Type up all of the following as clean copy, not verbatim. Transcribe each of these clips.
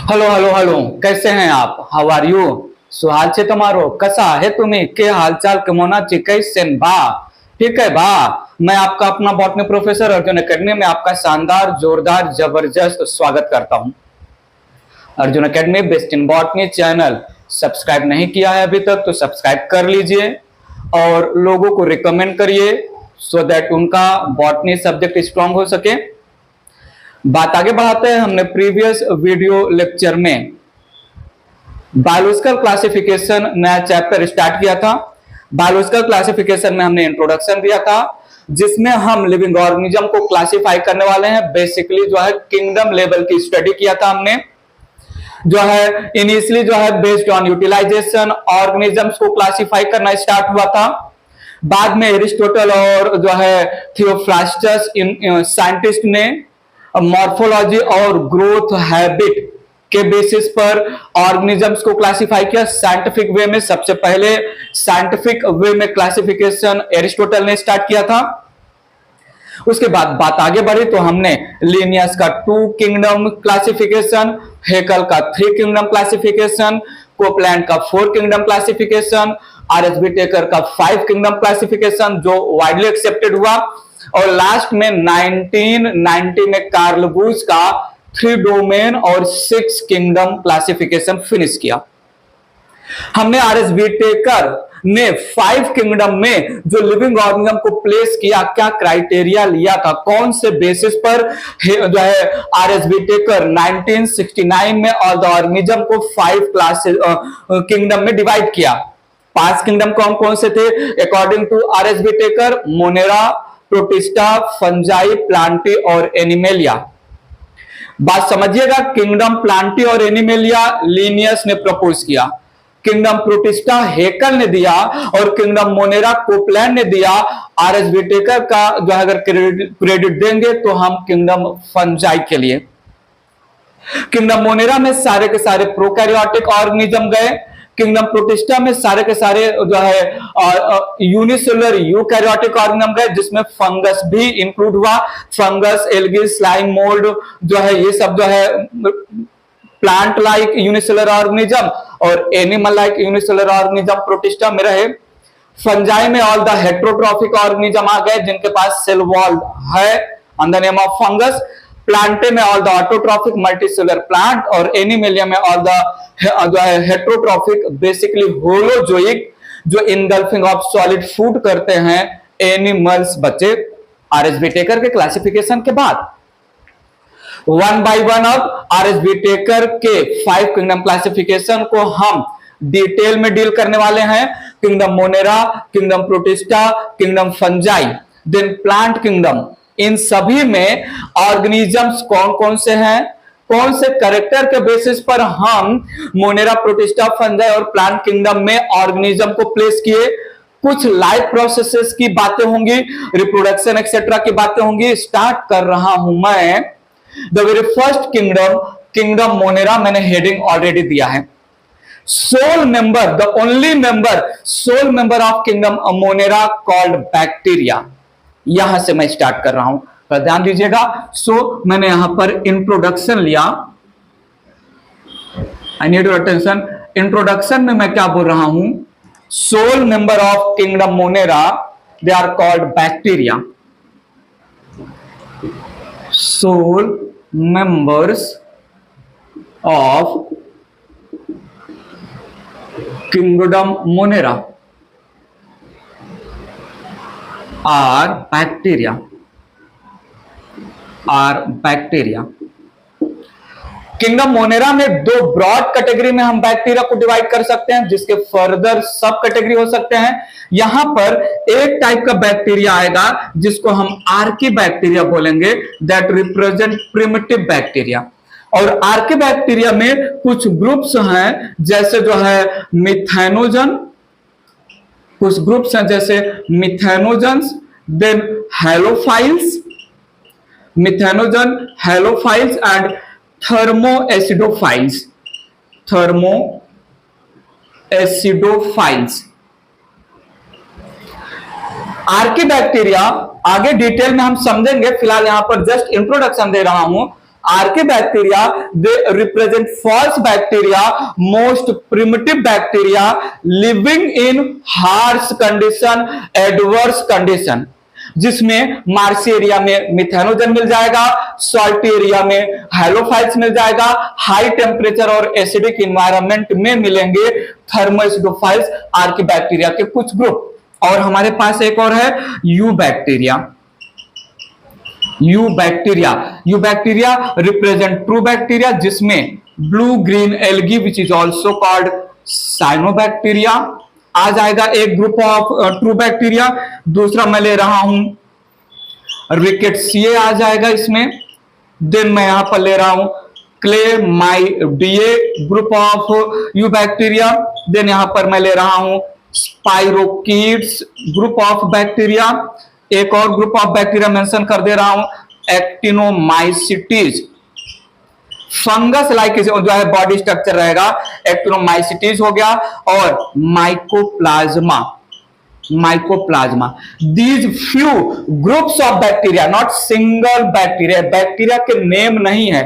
Hello hello hello, कैसे हैं आप? How are you? सुहाल छे तुम्हारो, कसा है तुम्हें? के हालचाल कमोना ची? कैसेन बा? ठीक है बा। मैं आपका अपना बॉटनी प्रोफेसर अर्जुन एकेडमी में आपका शानदार, जोरदार, जबरदस्त स्वागत करता हूं। Arjun academy best in botany channel subscribe नहीं किया है अभी तक तो सब्सक्राइब कर लीजिए और लोगों को रिकमेंड करिए सो दैट उनका बॉटनी सब्जेक्ट स्ट्रांग हो सके। बात आगे बढ़ाते हैं। हमने प्रीवियस वीडियो लेक्चर में बायोलॉजिकल क्लासिफिकेशन नया चैप्टर स्टार्ट किया था। बायोलॉजिकल क्लासिफिकेशन में हमने इंट्रोडक्शन दिया था जिसमें हम लिविंग ऑर्गेनिज्म को क्लासिफाई करने वाले हैं। बेसिकली जो है किंगडम लेवल की स्टडी किया था हमने, जो है इनिशियली जो है बेस्ड ऑन यूटिलाइजेशन ऑर्गेनिजम्स को क्लासिफाई करना स्टार्ट हुआ था। बाद में एरिस्टोटल और जो है थियोफ्रास्टस साइंटिस्ट ने मॉर्फोलॉजी और ग्रोथ हैबिट के बेसिस पर ऑर्गेनिजम्स को क्लासिफाई किया साइंटिफिक वे में। सबसे पहले साइंटिफिक वे में क्लासिफिकेशन एरिस्टोटल ने स्टार्ट किया था। उसके बाद बात आगे बढ़ी तो हमने लिनियस का 2 किंगडम क्लासिफिकेशन, हेकल का 3 किंगडम क्लासिफिकेशन, कोपलैंड का 4 किंगडम क्लासिफिकेशन, आरएस व्हिटेकर का 5 किंगडम क्लासिफिकेशन जो वाइडली एक्सेप्टेड हुआ, और लास्ट में 1990 में कार्ल बूच का 3 डोमेन और 6 किंगडम क्लासिफिकेशन फिनिश किया। हमने आरएस व्हिटेकर ने 5 किंगडम में जो लिविंग ऑर्गेनिज्म को प्लेस किया, क्या क्राइटेरिया लिया था, कौन से बेसिस पर जो है आरएस व्हिटेकर 1969 में ऑल द ऑर्गेनिज्म को 5 क्लासेस किंगडम में डिवाइड किया। 5 किंगडम कौन कौन से थे according to R S Whittaker? Monera, Protista, fungi, Plantae और एनिमेलिया। बात समझिएगा, किंगडम प्लांटी और एनिमेलिया लिनियस ने प्रपोज किया, किंगडम प्रोटिस्टा हेकल ने दिया और किंगडम मोनेरा कोपलैंड ने दिया। आरएस व्हिटेकर का जो अगर क्रेडिट देंगे तो हम किंगडम फंजाई के लिए। किंगडम मोनेरा में सारे के सारे प्रोकैरियोटिक ऑर्गेनिज्म गए, किंगडम प्रोटिस्टा में सारे के सारे जो है यूनिसेलुलर यूकैरियोटिक ऑर्गेनिज्म गए जिसमें फंगस भी इंक्लूड हुआ। फंगस, एल्गी, स्लाइम, मोल्ड जो है ये सब जो है प्लांट लाइक यूनिसेलुलर ऑर्गेनिज्म और animal like unicellular organism Protista में रहे। फंजाई में ऑल द हेट्रोट्रॉफिक ऑर्गेनिज्म आ गए जिनके पास सेल वॉल है on the name of fungus. Plantae में all the autotrophic multicellular plant और एनिमेलिया में ऑल द जो है हेट्रोट्रॉफिक बेसिकली होलोजोइक जो इनगल्फिंग ऑफ सॉलिड फूड करते हैं एनिमल्स बचे आरएस व्हिटेकर के क्लासिफिकेशन के बाद। 1 बाय 1 अब आरएस व्हिटेकर के 5 किंगडम क्लासिफिकेशन को हम डिटेल में डील करने वाले हैं। Kingdom Monera, kingdom Protista, kingdom Fungi, then plant kingdom. इन सभी में ऑर्गेनिजम्स कौन कौन से हैं, कौन से कैरेक्टर के बेसिस पर हम मोनेरा, प्रोटिस्टा, फंजाई और प्लांट किंगडम में ऑर्गेनिज्म को प्लेस किए। कुछ लाइफ प्रोसेसेस की बातें होंगी, रिप्रोडक्शन एक्सेट्रा की बातें होंगी। स्टार्ट कर रहा हूं मैं the very first kingdom, kingdom Monera. मैंने हेडिंग ऑलरेडी दिया है। Sole member, the only member, soul member of kingdom Monera called bacteria. यहां से मैं स्टार्ट कर रहा हूं, पर ध्यान दीजिएगा। मैंने यहां पर इंट्रोडक्शन लिया, I need your attention. Introduction में मैं क्या बोल रहा हूं? Sole member of kingdom Monera they are called bacteria. Sole members of kingdom Monera are bacteria, kingdom Monera में 2 ब्रॉड कैटेगरी में हम बैक्टीरिया को डिवाइड कर सकते हैं जिसके फर्दर सब कैटेगरी हो सकते हैं। यहां पर एक टाइप का बैक्टीरिया आएगा जिसको हम आर्की बैक्टीरिया बोलेंगे, दैट रिप्रेजेंट प्रिमिटिव बैक्टीरिया। और आर्की बैक्टीरिया में कुछ ग्रुप्स हैं जैसे जो है मिथेनोजन, कुछ ग्रुप्स हैं जैसे methanogens, then halophiles, methanogen, halophiles and thermoacidophiles, thermoacidophiles. Archaebacteria आगे डिटेल में हम समझेंगे, फिलहाल यहां पर जस्ट इंट्रोडक्शन दे रहा हूं। Archaebacteria, they represent false bacteria, most primitive bacteria living in harsh condition, adverse condition, जिसमें मार्सी एरिया में मिथेनोजन मिल जाएगा, सॉल्टी एरिया में हैलोफाइट्स मिल जाएगा, हाई टेम्परेचर और एसिडिक इन्वायरमेंट में मिलेंगे थर्मोएसिडोफाइल्स आर्किबैक्टीरिया के कुछ ग्रुप। और हमारे पास एक और है eubacteria. Eubacteria represent true bacteria, जिसमें blue green algae which is also called cyanobacteria आ जाएगा, एक ग्रुप ऑफ ट्रू बैक्टीरिया। दूसरा मैं ले रहा हूं रिकेट्सिए आ जाएगा इसमें। देन मैं यहां पर ले रहा हूं chlamydiae group of eubacteria. Then यहां पर मैं ले रहा हूं स्पाइरोकीट्स ग्रुप ऑफ बैक्टीरिया। एक और ग्रुप ऑफ बैक्टीरिया मेंशन कर दे रहा हूं एक्टिनोमाइसिटीज, फंगस लाइक जो है बॉडी स्ट्रक्चर रहेगा, एक्टिनोमाइसिटीज हो गया। और mycoplasma these few groups of bacteria, not single bacteria, bacteria के नेम नहीं है।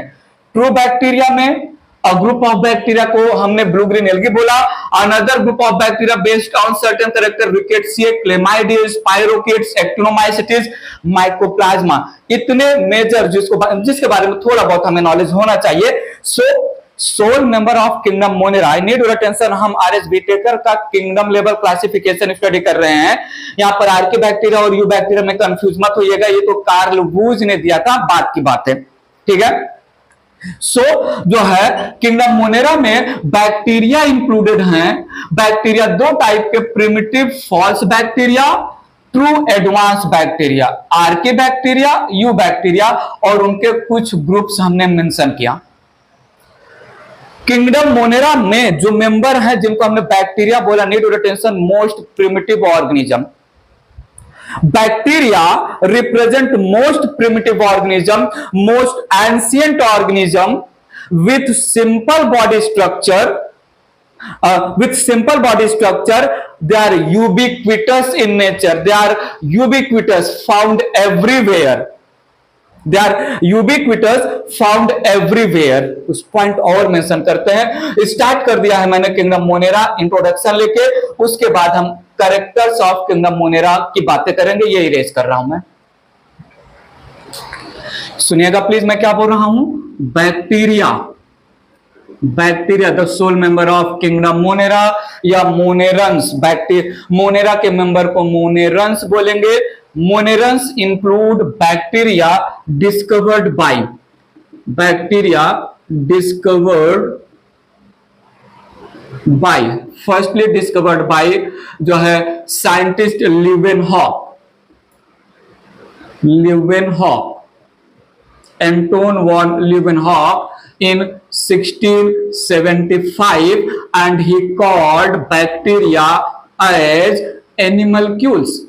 ट्रू बैक्टीरिया में a group of bacteria को हमने ब्लू ग्रीन एल्गी बोला, another group of bacteria based on certain character rickettsiae, chlamydiae, spirochaetes, actinomycetes, mycoplasma. इतने major जिसके बारे में थोड़ा बहुत हमें नॉलेज होना चाहिए। Sole member of kingdom Monera, I need your attention. हम आरएस बीटेकर का किंगडम लेवल क्लासिफिकेशन स्टडी कर रहे हैं। यहाँ पर आर्किबैक्टीरिया और यू बैक्टीरिया में कंफ्यूज मत होइएगा, ये तो कार्ल वूज ने दिया था, बात की बात है, ठीक है। जो है किंगडम मोनेरा में बैक्टीरिया इंक्लूडेड हैं। बैक्टीरिया दो टाइप के, primitive false bacteria, true advance bacteria, archaebacteria, eubacteria, और उनके कुछ ग्रुप्स हमने मेंशन किया। किंगडम मोनेरा में जो मेंबर हैं जिनको हमने बैक्टीरिया बोला, need your attention, most primitive organism. Bacteria represent most primitive organism, most ancient organism with simple body structure. They are ubiquitous in nature. They are ubiquitous, found everywhere. They are ubiquitous, found everywhere. उस point और mention करते हैं। Start कर दिया है मैंने kingdom Monera introduction लेके, उसके बाद हम कैरेक्टर्स ऑफ किंगडम मोनेरा की बातें करेंगे। ये इरेज कर रहा हूं मैं, सुनिएगा प्लीज मैं क्या बोल रहा हूं। Bacteria the sole member of kingdom Monera या मोनेरंस। मोनेरा के मेंबर को मोनेरंस बोलेंगे। Monerans include bacteria discovered by firstly discovered by जो है scientist Leeuwenhoek, Anton von Leeuwenhoek in 1675, and he called bacteria as animalcules.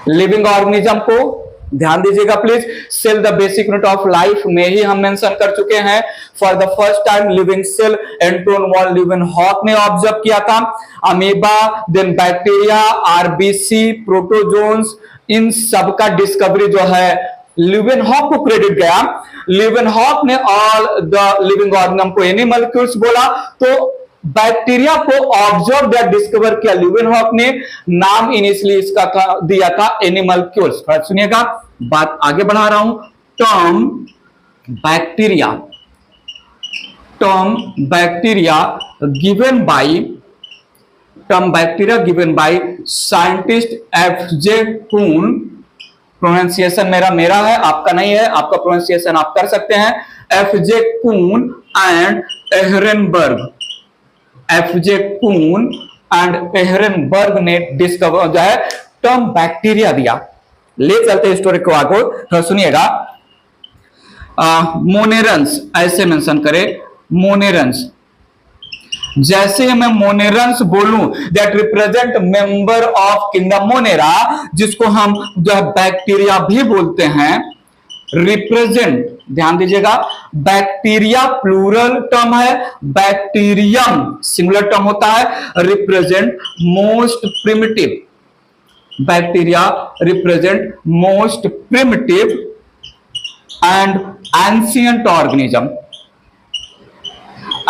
Living organism को ध्यान दीजिएगा please. Cell the basic unit of life में ही हम मेंशन कर चुके हैं। For the first time living cell Anton von Leeuwenhoek ने ऑब्जर्व किया था। Amoeba, then bacteria, RBC, protozoans, इन सब का डिस्कवरी जो है ल्यूवेनहॉक को क्रेडिट गया। ल्यूवेनहॉक ने ऑल द लिविंग ऑर्गेनिज्म को एनिमल्क्यूल्स बोला, तो बैक्टीरिया को ऑब्जर्व या डिस्कवर किया ल्यूवेनहॉक ने। नाम इनिशियली इसका दिया था एनिमल्क्यूल्स। सुनिएगा, बात आगे बढ़ा रहा हूं। Term bacteria given by scientist F J. Cohn. Pronunciation मेरा है, आपका नहीं है, आपका प्रोनाउंसिएशन आप कर सकते हैं। एफ.जे. कून एंड एहरेनबर्ग ने डिस्कवर जो है टर्म बैक्टीरिया दिया। ले चलते हैं स्टोरी को आगे, तो सुनिएगा। मोनेरंस ऐसे मेंशन करें, मोनेरंस। जैसे मैं मोनेरंस बोलूं, that represent member of kingdom Monera, जिसको हम जो है बैक्टीरिया भी बोलते हैं। रिप्रेजेंट, ध्यान दीजिएगा, बैक्टीरिया प्लूरल टर्म है, बैक्टीरियम सिंगुलर टर्म होता है। Represent most primitive, bacteria represent most primitive and ancient organism,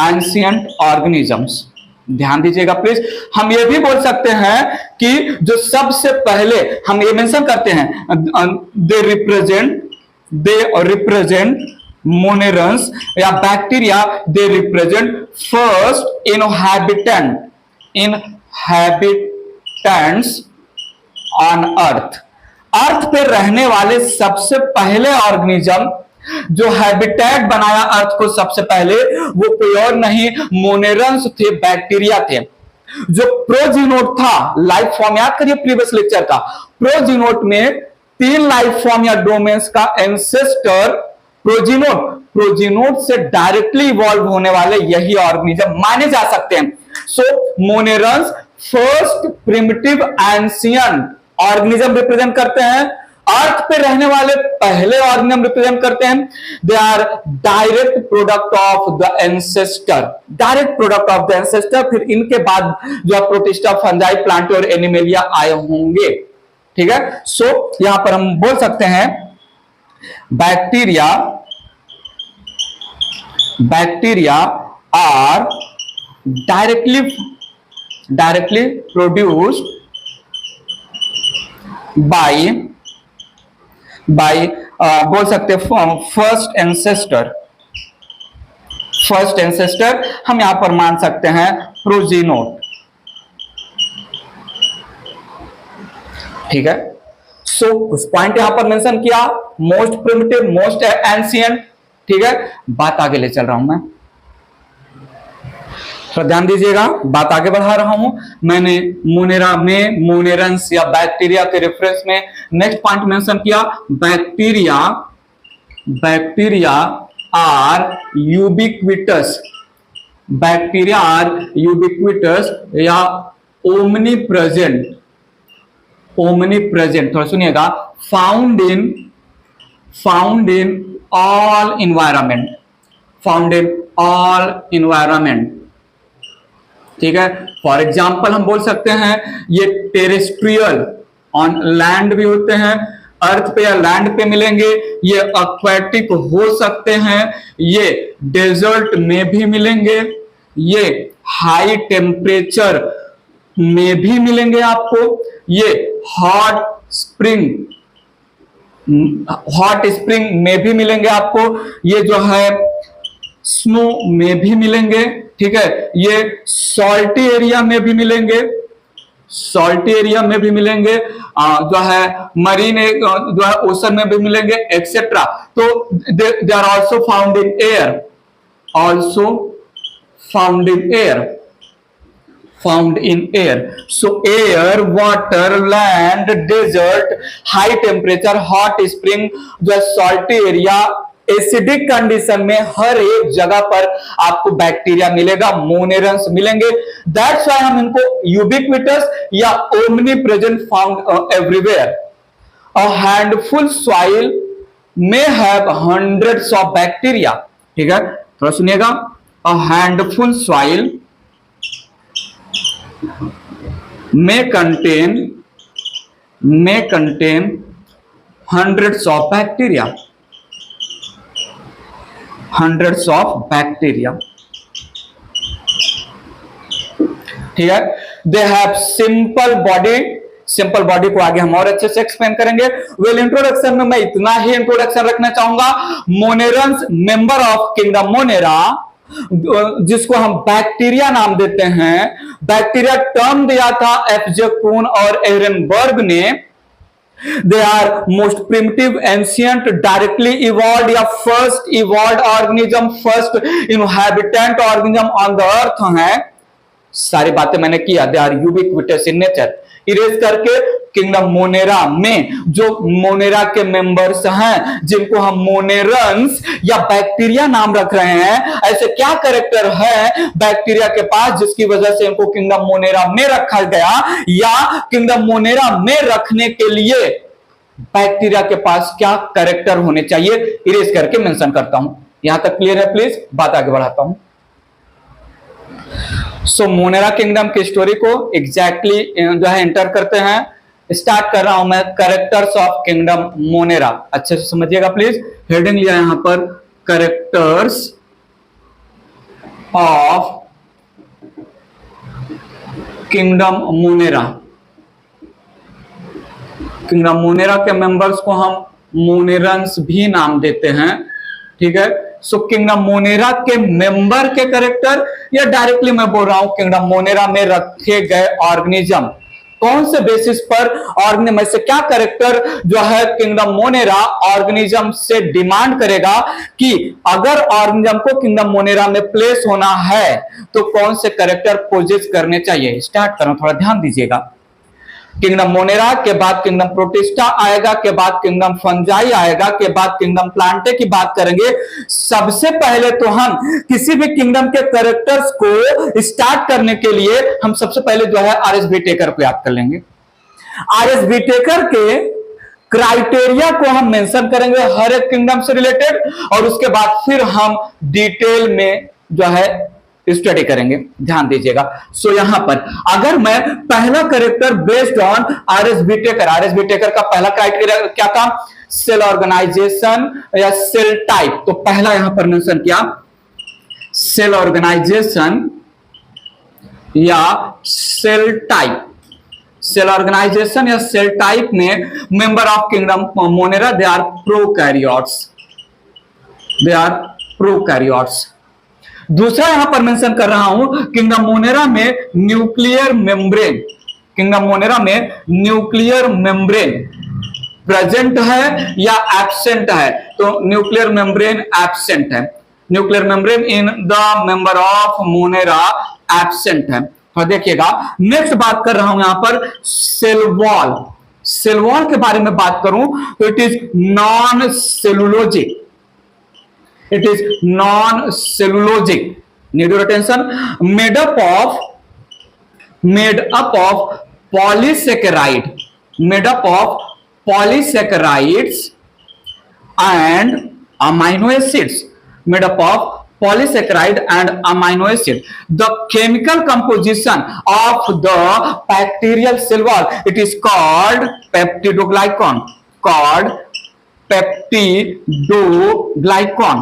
ancient organisms. ध्यान दीजिएगा प्लीज। हम ये भी बोल सकते हैं कि जो सबसे पहले हम ये मेंशन करते हैं, दे रिप्रेजेंट मोनेरंस या bacteria, they represent first inhabitants on earth. Earth पे रहने वाले सबसे पहले ऑर्गेनिज्म जो हैबिटेट बनाया अर्थ को सबसे पहले, वो कोई और नहीं मोनेरंस थे, बैक्टीरिया थे। जो प्रोजीनोट था, लाइफ फॉर्म, याद करिए प्रीवियस लेक्चर का, प्रोजीनोट में 3 लाइफ फॉर्म या डोमेन्स का एंसेस्टर प्रोजीनोट से डायरेक्टली इवॉल्व होने वाले यही ऑर्गेनिज्म माने जा सकते हैं। So monerans first primitive ancient organism represent करते हैं, अर्थ पे रहने वाले पहले ऑर्गेनिज्म रिप्रेजेंट करते हैं। They are direct product of the ancestor, direct product of the ancestor. फिर इनके बाद जो प्रोटिस्टा, फंजाई, प्लांट और एनिमेलिया आए होंगे। ठीक है, सो यहां पर हम बोल सकते हैं bacteria are directly produced by बोल सकते फर्स्ट एंसेस्टर हम यहां पर मान सकते हैं प्रोजीनोट। ठीक है, सो उस पॉइंट यहां पर मेंशन किया, मोस्ट प्रिमिटिव, मोस्ट एंशियंट। ठीक है, बात आगे ले चल रहा हूं मैं, तो ध्यान दीजिएगा, बात आगे बढ़ा रहा हूं। मैंने मोनेरा में मोनेरंस या बैक्टीरिया के रेफरेंस में नेक्स्ट पॉइंट मेंशन किया, bacteria are ubiquitous, bacteria are ubiquitous या ओमनी प्रेजेंट, थोड़ा सुनिएगा, फाउंड इन ऑल इन्वायरमेंट। ठीक है, फॉर एग्जाम्पल हम बोल सकते हैं ये टेरेस्ट्रियल, ऑन लैंड भी होते हैं, अर्थ पे या लैंड पे मिलेंगे, ये एक्वेटिक हो सकते हैं, ये डेजर्ट में भी मिलेंगे, ये हाई टेम्परेचर में भी मिलेंगे आपको, ये हॉट स्प्रिंग में भी मिलेंगे आपको, ये जो है स्नो में भी मिलेंगे। ठीक है, ये सॉल्टी एरिया में भी मिलेंगे, जो है मरीन जो है ओशन में भी मिलेंगे, एक्सेट्रा। तो they are also found in air, so air, water, land, desert, high temperature, hot spring, जो है सॉल्टी एरिया, एसिडिक कंडीशन में हर एक जगह पर आपको बैक्टीरिया मिलेगा, मोनेरंस मिलेंगे। दैट्स व्हाई हम इनको यूबिक्विटस या omni present found everywhere. A handful soil में हैव हंड्रेड्स ऑफ बैक्टीरिया। ठीक है, थोड़ा सुनिएगा, a handful soil may contain hundreds of bacteria, ठीक है। दे हैव सिंपल बॉडी को आगे हम और अच्छे से एक्सप्लेन करेंगे। वेल, इंट्रोडक्शन में मैं इतना ही इंट्रोडक्शन रखना चाहूंगा। मोनेरंस मेंबर ऑफ किंगडम मोनेरा, जिसको हम बैक्टीरिया नाम देते हैं, बैक्टीरिया टर्म दिया था एफ.जे. कून और एहरेनबर्ग ने। They are most primitive, ancient, directly evolve या first evolve organism, first inhabitant organism on the earth है। सारी बातें मैंने किया। They are ubiquitous in nature. Erase करके किंगडम मोनेरा में जो मोनेरा के मेंबर्स हैं, जिनको हम मोनेरंस या बैक्टीरिया नाम रख रहे हैं, ऐसे क्या कैरेक्टर है बैक्टीरिया के पास जिसकी वजह से इनको किंगडम मोनेरा में रखा गया, या किंगडम मोनेरा में रखने के लिए बैक्टीरिया के पास क्या कैरेक्टर होने चाहिए, इरेज करके मेंशन करता हूं। यहां तक क्लियर है? प्लीज बात आगे बढ़ाता हूं। सो मोनेरा किंगडम की स्टोरी को एग्जैक्टली जो है एंटर करते हैं। स्टार्ट कर रहा हूं मैं कैरेक्टर्स ऑफ किंगडम मोनेरा। अच्छे से समझिएगा प्लीज, हेडिंग लिया यहां पर characters of kingdom Monera. Kingdom Monera के मेंबर्स को हम मोनेरंस भी नाम देते हैं, ठीक है। सो किंगडम मोनेरा के मेंबर के कैरेक्टर, या डायरेक्टली मैं बोल रहा हूं किंगडम मोनेरा में रखे गए ऑर्गेनिज्म, कौन से बेसिस पर ऑर्गेनिज्म में से क्या कैरेक्टर जो है किंगडम मोनेरा ऑर्गेनिज्म से डिमांड करेगा कि अगर ऑर्गेनिज्म को किंगडम मोनेरा में प्लेस होना है तो कौन से कैरेक्टर पोजेस करने चाहिए। स्टार्ट करो, थोड़ा ध्यान दीजिएगा। किंगडम मोनेरा के बाद किंगडम प्रोटिस्टा आएगा, के बाद किंगडम फंजाई आएगा, के बाद किंगडम प्लांटे की बात करेंगे। सबसे पहले तो हम किसी भी किंगडम के कैरेक्टर्स को स्टार्ट करने के लिए हम सबसे पहले जो है आर एस व्हिटेकर को याद कर लेंगे। आर एस व्हिटेकर के क्राइटेरिया को हम मेंशन करेंगे हर एक किंगडम से रिलेटेड, और उसके बाद फिर हम डिटेल में जो है स्टडी करेंगे। ध्यान दीजिएगा। सो यहां पर अगर मैं पहला character based on R S Whittaker का पहला क्राइटेरिया क्या था, सेल ऑर्गेनाइजेशन या सेल टाइप। तो पहला यहां पर मेंशन किया सेल ऑर्गेनाइजेशन या सेल टाइप। सेल ऑर्गेनाइजेशन या सेल टाइप में member of kingdom Monera they are prokaryotes. दूसरा यहां पर मेंशन कर रहा हूं किंगडम मोनेरा में न्यूक्लियर मेम्ब्रेन। किंगडम मोनेरा में न्यूक्लियर मेम्ब्रेन प्रेजेंट है या एब्सेंट है, तो न्यूक्लियर मेम्ब्रेन एब्सेंट है। Nuclear membrane in the member of Monera absent है। और देखिएगा नेक्स्ट बात कर रहा हूं यहां पर सेल वॉल। सेल वॉल के बारे में बात करूं तो it is non cellulosic. It is non-cellulosic. Need your attention. Made up of polysaccharide. Made up of polysaccharides and amino acids. Made up of polysaccharide and amino acid. The chemical composition of the bacterial cell wall, it is called peptidoglycan. Called पेप्टिडोग्लाइकॉन,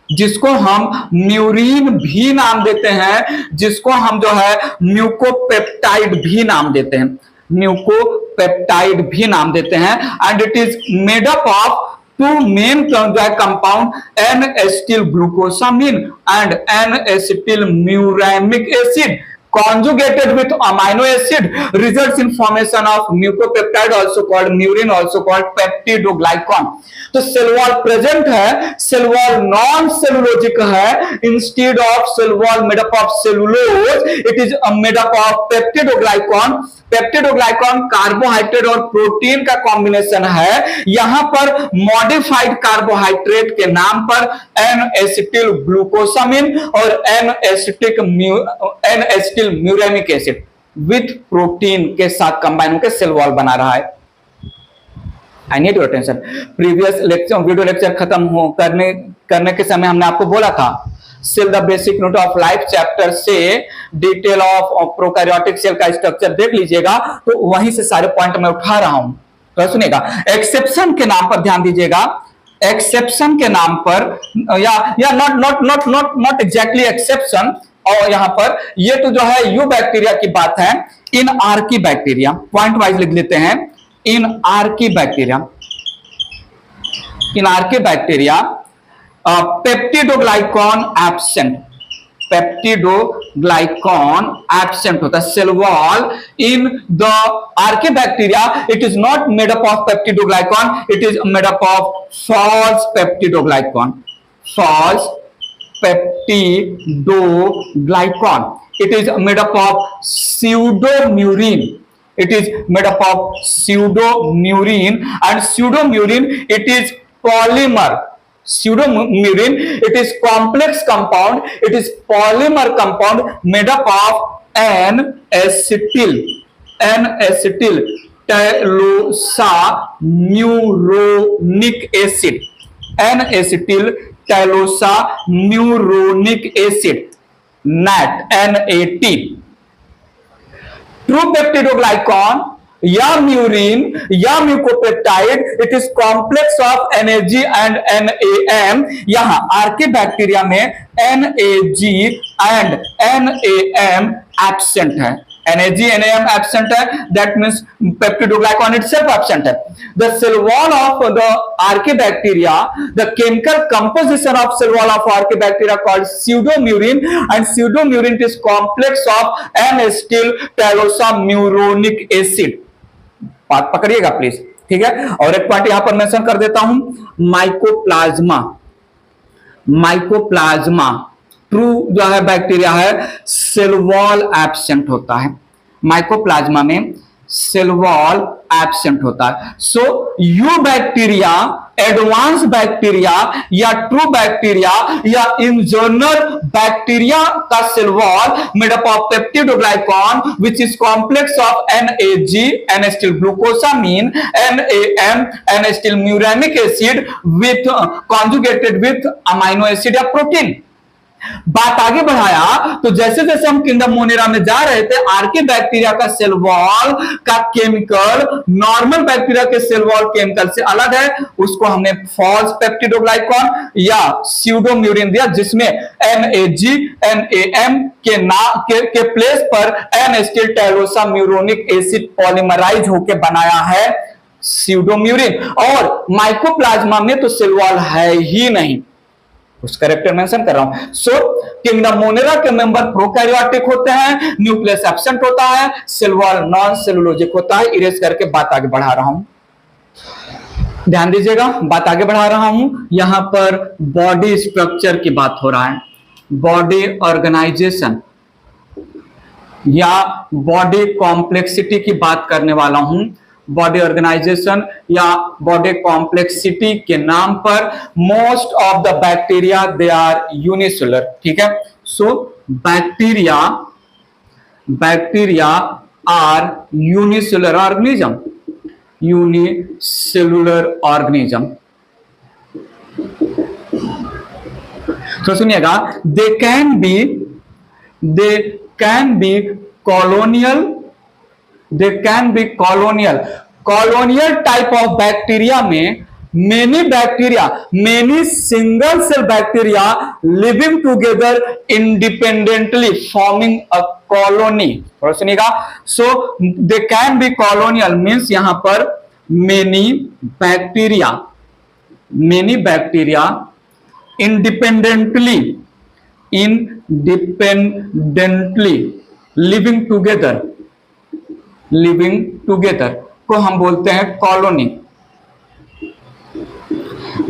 जिसको हम murine भी नाम देते हैं, जिसको हम जो है म्यूकोपेप्टाइड भी नाम देते हैं, म्यूकोपेप्टाइड भी नाम देते हैं। And it is made up of two main compound N acetyl glucosamine and N acetyl muramic acid conjugated with amino acid results in formation of mucopeptide also called murin, also called peptidoglycan। तो cell wall present है, cell wall non cellulosic है, instead of cell wall made up of cellulose it is made up of peptidoglycan. Peptidoglycan carbohydrate और protein का combination है। यहां पर modified carbohydrate के नाम पर एन एसिटिल ग्लूकोसामिन और N acetyl muramic acid with protein के साथ कंबाइन होकर सेल वॉल बना रहा है। I need your attention. Previous lecture video lecture खत्म करने के समय हमने आपको बोला था cell the basic unit of life chapter से डिटेल ऑफ प्रोकैरियोटिक सेल का स्ट्रक्चर देख लीजिएगा, तो वहीं से सारे पॉइंट मैं उठा रहा हूं। तो सुनिएगा, एक्सेप्शन के नाम पर ध्यान दीजिएगा। एक्सेप्शन के नाम पर या नॉट एग्जैक्टली एक्सेप्शन, और यहां पर ये तो जो है यू बैक्टीरिया की बात है। इन आर्की बैक्टीरिया पॉइंट वाइज लिख लेते हैं। इन archaebacteria peptidoglycan absent. Peptidoglycan absent होता है। Cell wall in the archaebacteria it is not made up of peptidoglycan, it is made up of false peptidoglycan. False peptidoglycan. It is made up of pseudomurine. It is made up of pseudomurine, and pseudomurine it is polymer. Pseudomurine it is complex compound. It is polymer compound made up of N-acetyl talosamuronic acid. N-acetyl talosamuronic acid, NAT, NAT. True peptidoglycan या murein या mucopeptide, it is complex of NAG and NAM। यहां archaebacteria में NAG and NAM absent है, NAG NAM absent है, that means peptidoglycan itself absent है। The cell wall of the archaebacteria, the chemical composition of cell wall of archaebacteria called pseudomurein, and pseudomurein is complex of N-acetyl tyrosine acid. बात पकड़िएगा please, ठीक है। और एक point यहां पर mention कर देता हूं, माइकोप्लाज्मा, माइकोप्लाज्मा ट्रू जो है बैक्टीरिया है, सेल वॉल एब्सेंट होता है, माइकोप्लाज्मा में सेल वॉल एब्सेंट होता है। So eubacteria, advance bacteria या ट्रू बैक्टीरिया या इन जनरल बैक्टीरिया का cell wall made up of peptidoglycan which is complex of NAG N-acetyl glucosamine, NAM N-acetyl muramic acid with conjugated with amino acid या protein. बात आगे बढ़ाया तो जैसे जैसे हम किंगडम मोनेरा में जा रहे थे, आर्के बैक्टीरिया का सेल वॉल का केमिकल नॉर्मल बैक्टीरिया के सेल वॉल केमिकल से अलग है, उसको हमने फॉल्स पेप्टिडोग्लाइकॉन या स्यूडोम्यूरिन दिया, जिसमें NAG NAM के प्लेस पर N-acetyl tyrosine एसिड पॉलीमराइज होकर बनाया है स्यूडोम्यूरिन। और माइकोप्लाज्मा में तो सेल वॉल है ही नहीं, उस करेक्टर मेंशन कर रहा हूं। सो किंगडम मोनेरा के मेंबर प्रोकैरियोटिक होते हैं, न्यूक्लियस एब्सेंट होता है, सेल वॉल नॉन सेलुलोजिक होता है। इरेज करके बात आगे बढ़ा रहा हूं, ध्यान दीजिएगा, बात आगे बढ़ा रहा हूं। यहां पर बॉडी स्ट्रक्चर की बात हो रहा है, बॉडी ऑर्गेनाइजेशन या बॉडी कॉम्प्लेक्सिटी की बात करने वाला हूं। बॉडी ऑर्गेनाइजेशन या बॉडी कॉम्प्लेक्सिटी के नाम पर most of the bacteria they are unicellular, ठीक है। So bacteria are unicellular organism, unicellular organism. तो सुनिएगा, they can be colonial, they can be colonial type of bacteria में many single cell bacteria living together independently forming a colony। और सुनिएगा, so they can be colonial means यहां पर many bacteria independently living together को हम बोलते हैं colony.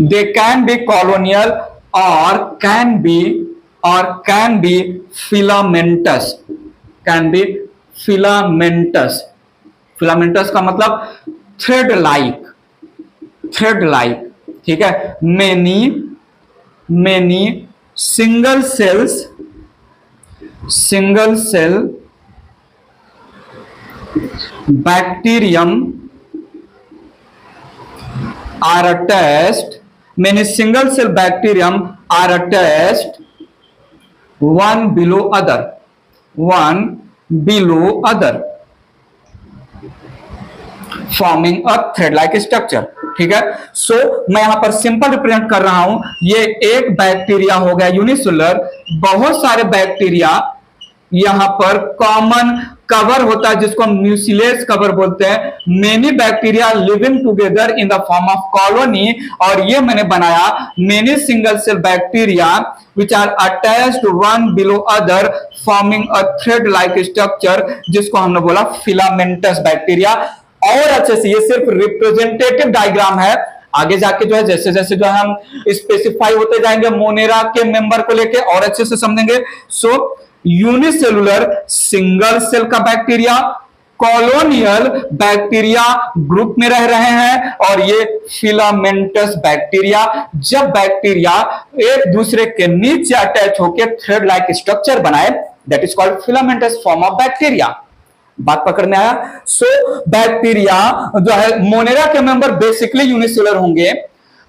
They can be colonial और कैन बी फिलामेंटस, फिलामेंटस का मतलब थ्रेड लाइक, ठीक है। Many single cell bacterium are attached, many single cell bacterium are attached one below other, forming a thread like structure, ठीक है। सो मैं यहां पर सिंपल रिप्रेजेंट कर रहा हूं, ये एक बैक्टीरिया हो गया यूनिसेलुलर, बहुत सारे बैक्टीरिया यहां पर कॉमन कवर होता है जिसको हम म्यूसिलेज कवर बोलते हैं। Many bacteria living together in the form of colony, और ये मैंने बनाया many single cell bacteria which are attached one below other forming a thread like structure, जिसको हमने बोला फिलामेंटस बैक्टीरिया। और अच्छे से, ये सिर्फ रिप्रेजेंटेटिव डायग्राम है, आगे जाके जो है जैसे जैसे जो है हम स्पेसिफाई होते जाएंगे मोनेरा के मेंबर को लेके और अच्छे से समझेंगे। सो यूनिसेलुलर सिंगल सेल का बैक्टीरिया कॉलोनियल बैक्टीरिया ग्रुप में रह रहे हैं, और ये फिलामेंटस बैक्टीरिया, जब बैक्टीरिया एक दूसरे के नीचे अटैच होकर थ्रेड लाइक स्ट्रक्चर बनाए, that is called filamentous form of bacteria. बात पकड़ने आया। सो बैक्टीरिया जो है मोनेरा के मेंबर बेसिकली यूनिसेलुलर होंगे,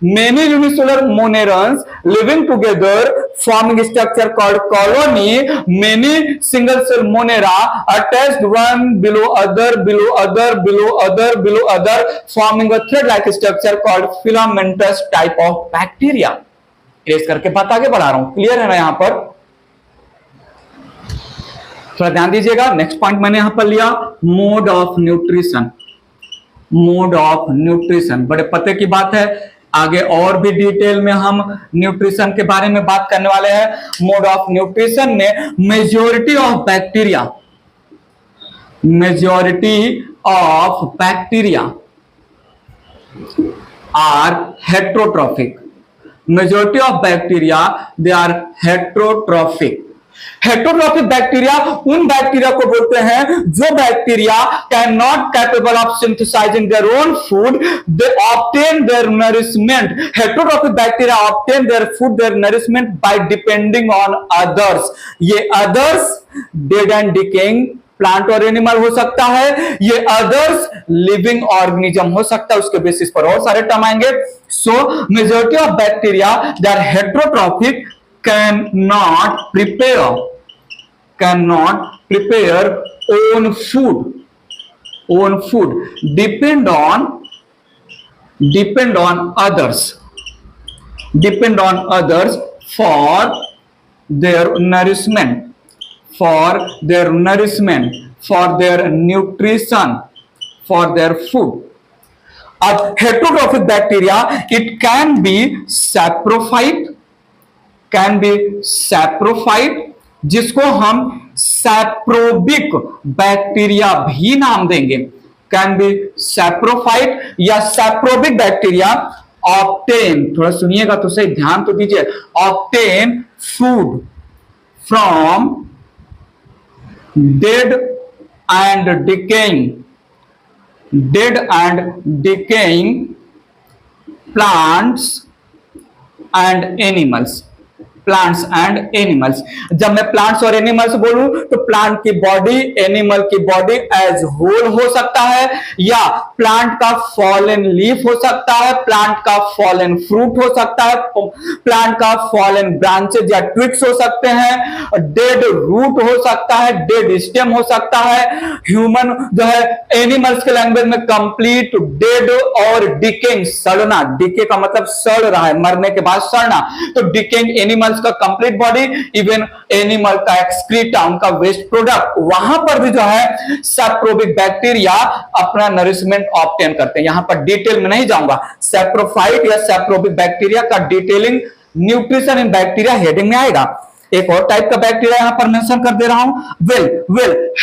Many unicellular monerans living together forming structure called colony. Many single cell monera attached one below other, below other, below other, below other, forming a thread-like structure called filamentous type of bacteria. Erase करके बात आगे बढ़ा रहा हूं, clear है ना? यहां पर थोड़ा ध्यान दीजिएगा। नेक्स्ट पॉइंट मैंने यहां पर लिया mode of nutrition. Mode of nutrition बड़े पते की बात है, आगे और भी डिटेल में हम न्यूट्रिशन के बारे में बात करने वाले हैं। मोड ऑफ न्यूट्रिशन में majority of bacteria are heterotrophic. Majority of bacteria they are heterotrophic. Heterotrophic bacteria उन बैक्टीरिया को बोलते हैं जो bacteria can not capable of synthesizing their own food, they obtain their nourishment. Heterotrophic bacteria obtain their food, their nourishment by depending on others. ये others dead and decaying plant और animal हो सकता है, ये अदर्स लिविंग ऑर्गेनिज्म हो सकता है, उसके बेसिस पर और सारे टर्म आएंगे। So majority of bacteria they are heterotrophic, cannot prepare own food, depend on others for their nourishment, for their nutrition, for their food. अब heterotrophic bacteria, it can be saprophyte, जिसको हम सैप्रोबिक bacteria भी नाम देंगे। Can be saprophyte या सैप्रोबिक bacteria obtain, थोड़ा सुनिएगा तो सही, ध्यान तो दीजिए, obtain food from dead and decaying plants and animals. जब मैं प्लांट्स और एनिमल्स बोलूं तो प्लांट की बॉडी, एनिमल की बॉडी एज होल हो सकता है, या प्लांट का फॉलन लीफ हो सकता है, प्लांट का फॉलन फ्रूट हो सकता है, प्लांट का फॉलन ब्रांचेज या ट्विक्स हो सकते हैं, डेड रूट हो सकता है, डेड स्टेम हो सकता है। ह्यूमन जो है एनिमल्स के लैंग्वेज में कंप्लीट डेड और डिकेइंग, सड़ना, डिके का मतलब सड़ रहा है, मरने के बाद सड़ना, तो डिकेइंग एनिमल्स का कंप्लीट बॉडी, इवन एनिमल का एक्सक्रीटा, उनका वेस्ट प्रोडक्ट, वहां पर भी जो है सैप्रोबिक बैक्टीरिया अपना नरिशमेंट ऑब्टेन करते हैं। यहां पर डिटेल में नहीं जाऊंगा, सैप्रोफाइट या सैप्रोबिक बैक्टीरिया का detailing nutrition in bacteria heading में आएगा। एक और टाइप का बैक्टीरिया यहां पर मेंशन कर दे रहा हूं, well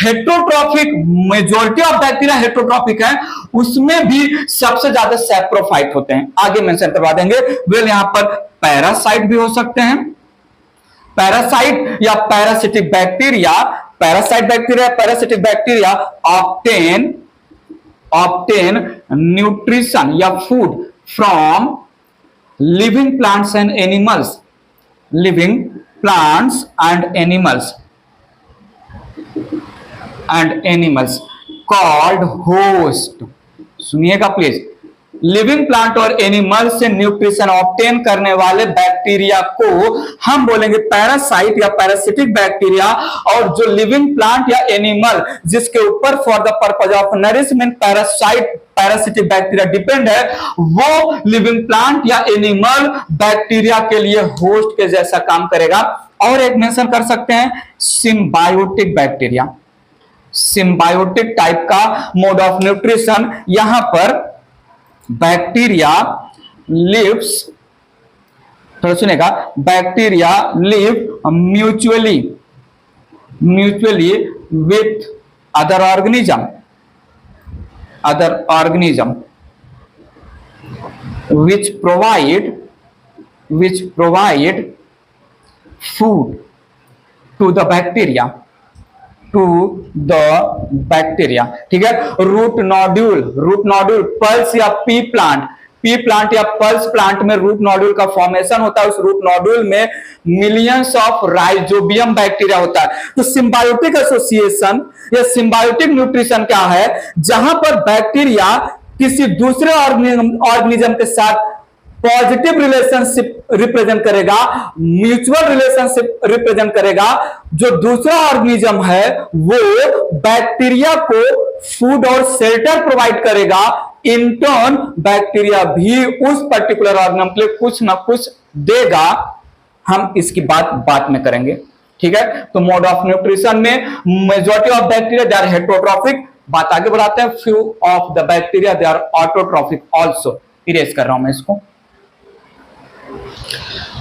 heterotrophic, majority of bacteria heterotrophic है, उसमें भी सबसे ज्यादा सैप्रोफाइट होते हैं, आगे मेंशन करवा देंगे। वेल यहां पर पैरासाइट भी हो सकते हैं, पैरासाइट या parasitic bacteria, parasitic bacteria obtain nutrition या food from living plants and animals called host. सुनिएगा प्लीज, लिविंग प्लांट और एनिमल से न्यूट्रिशन ऑब्टेन करने वाले बैक्टीरिया को हम बोलेंगे पैरासाइट या पैरासिटिक बैक्टीरिया, और जो लिविंग प्लांट या एनिमल जिसके ऊपर for the purpose of nourishment parasitic bacteria depend है, वो लिविंग प्लांट या एनिमल बैक्टीरिया के लिए होस्ट के जैसा काम करेगा। और एक मेंशन कर सकते हैं सिम्बायोटिक बैक्टीरिया, सिम्बायोटिक टाइप का मोड ऑफ न्यूट्रिशन। यहां पर बैक्टीरिया लिव्स, थोड़ा सुनेगा, bacteria live mutually with other organism which provide food to the bacteria, ठीक है। रूट नोड्यूल पल्स या पी प्लांट या पल्स प्लांट में रूट नोड्यूल का फॉर्मेशन होता है। उस रूट नोड्यूल में मिलियंस ऑफ राइजोबियम बैक्टीरिया होता है। तो सिम्बायोटिक एसोसिएशन या सिम्बायोटिक न्यूट्रिशन क्या है, जहां पर बैक्टीरिया किसी दूसरे ऑर्गेनिज्म के साथ पॉजिटिव रिलेशनशिप रिप्रेजेंट करेगा, म्यूचुअल रिलेशनशिप रिप्रेजेंट करेगा। जो दूसरा ऑर्गेनिज्म है वो बैक्टीरिया को फूड और शेल्टर प्रोवाइड करेगा, इन टर्न बैक्टीरिया भी उस पर्टिकुलर ऑर्गेनिज्म के लिए कुछ ना कुछ देगा। हम इसकी बात में करेंगे, ठीक है। तो मोड ऑफ न्यूट्रिशन में majority of bacteria they are heterotrophic, बात आगे बढ़ाते हैं। Few of the bacteria they are autotrophic also. Erase कर रहा हूं मैं इसको,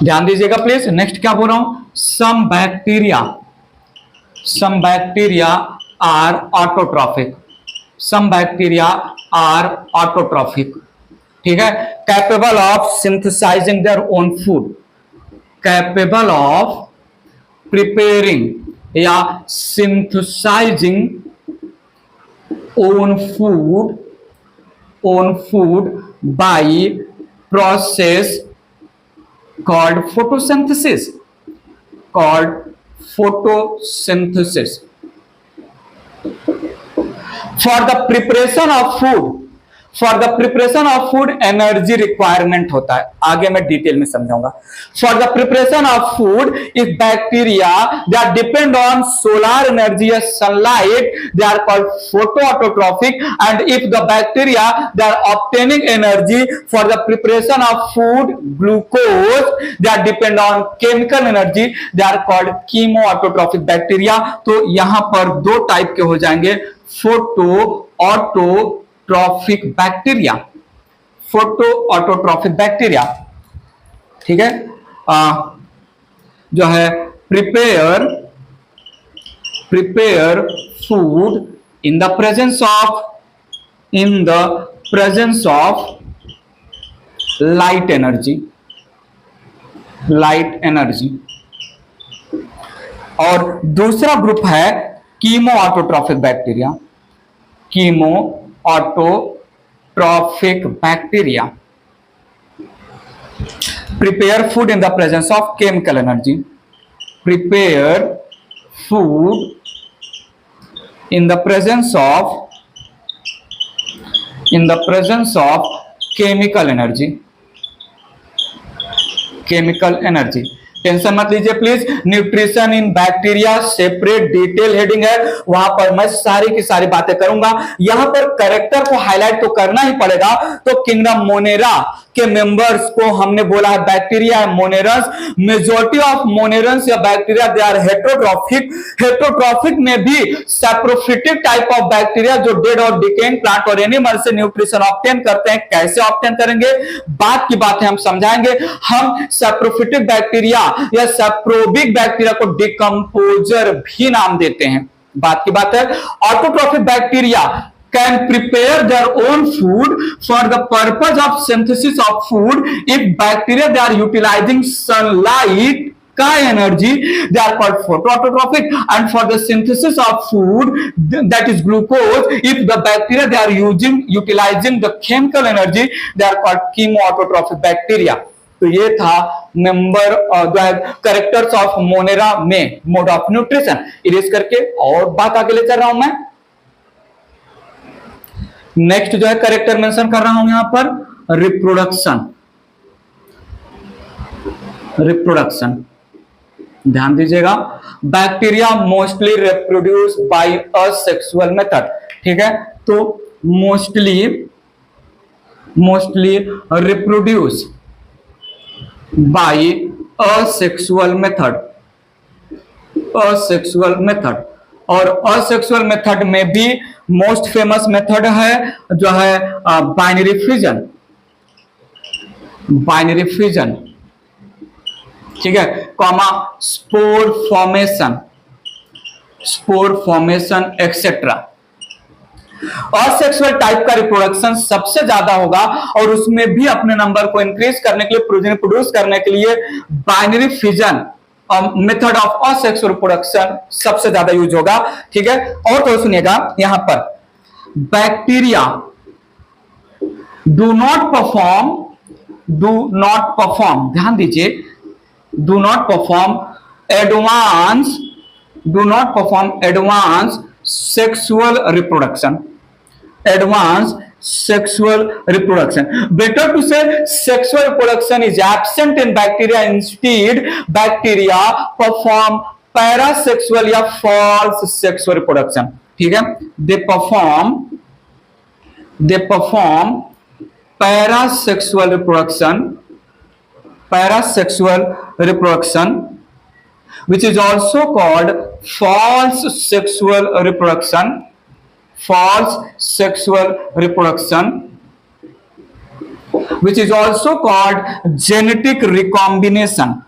ध्यान दीजिएगा प्लीज। नेक्स्ट क्या बोल रहा हूं, some bacteria are autotrophic, some bacteria are autotrophic, ठीक है। Capable of synthesizing their own food, capable of preparing या synthesizing own food by process called photosynthesis, for the preparation of food energy requirement होता है, आगे मैं detail में समझाऊंगा। For the preparation of food if bacteria they are depend on solar energy या sunlight they are called photo autotrophic, and if the bacteria they are obtaining energy for the preparation of food glucose they are depend on chemical energy they are called chemo autotrophic bacteria. तो यहां पर दो type के हो जाएंगे, photo autotrophic bacteria, photo autotrophic bacteria, ठीक है। जो है prepare food in the presence of light energy. और दूसरा ग्रुप है chemo autotrophic bacteria, chemo autotrophic bacteria prepare food in the presence of chemical energy, prepare food in the presence of chemical energy। Tension मत लीजिए please, nutrition in bacteria separate detail heading है, वहां पर मैं सारी की सारी बातें करूंगा। यहां पर कैरेक्टर को हाईलाइट तो करना ही पड़ेगा। तो किंगडम मोनेरा के मेंबर्स को हमने बोला है बैक्टीरिया है मोनेरस। मेजॉरिटी ऑफ मोनेरस या बैक्टीरिया दे आर हेटरोट्रॉफिक में भी सैप्रोफिटिक टाइप ऑफ बैक्टीरिया जो डेड और डिकेइंग प्लांट और एनिमल से न्यूट्रिशन ऑब्टेन करते हैं। कैसे ऑब्टेन करेंगे, बात की बातें हम समझाएंगे। हम सैप्रोफिटिक बैक्टीरिया या सैप्रोबिक बैक्टीरिया को डिकम्पोजर भी नाम देते हैं, बात की बात है। Autotrophic bacteria can prepare their own food for the purpose of synthesis of food. If bacteria they are utilizing sunlight का energy, they are called photoautotropic, and for the synthesis of food that is glucose, if the bacteria they are utilizing the chemical energy, they are called chemoautotropic bacteria. तो ये था number characters of monera में mode of nutrition. Erase करके और बात आगे ले चल रहा हूं मैं। नेक्स्ट जो है कैरेक्टर मेंशन कर रहा हूं यहां पर, रिप्रोडक्शन। ध्यान दीजिएगा, bacteria mostly reproduce by asexual method, ठीक है। तो mostly reproduce by asexual method. और असेक्सुअल मेथड में भी मोस्ट फेमस मेथड है जो है बाइनरी फिजन, ठीक है, comma spore formation etcetera. Asexual type का रिप्रोडक्शन सबसे ज्यादा होगा और उसमें भी अपने नंबर को इंक्रीज करने के लिए, प्रोटीन प्रोड्यूस करने के लिए binary fission method of asexual reproduction सबसे ज्यादा यूज होगा, ठीक है। और तो सुनिएगा यहां पर, बैक्टीरिया डू नॉट परफॉर्म, ध्यान दीजिए, do not perform advance sexual reproduction, advance sexual reproduction. Better to say sexual reproduction is absent in bacteria. Instead, bacteria perform parasexual या false sexual reproduction. ठीक है, they perform parasexual reproduction, which is also called false sexual reproduction. Which is also called genetic recombination.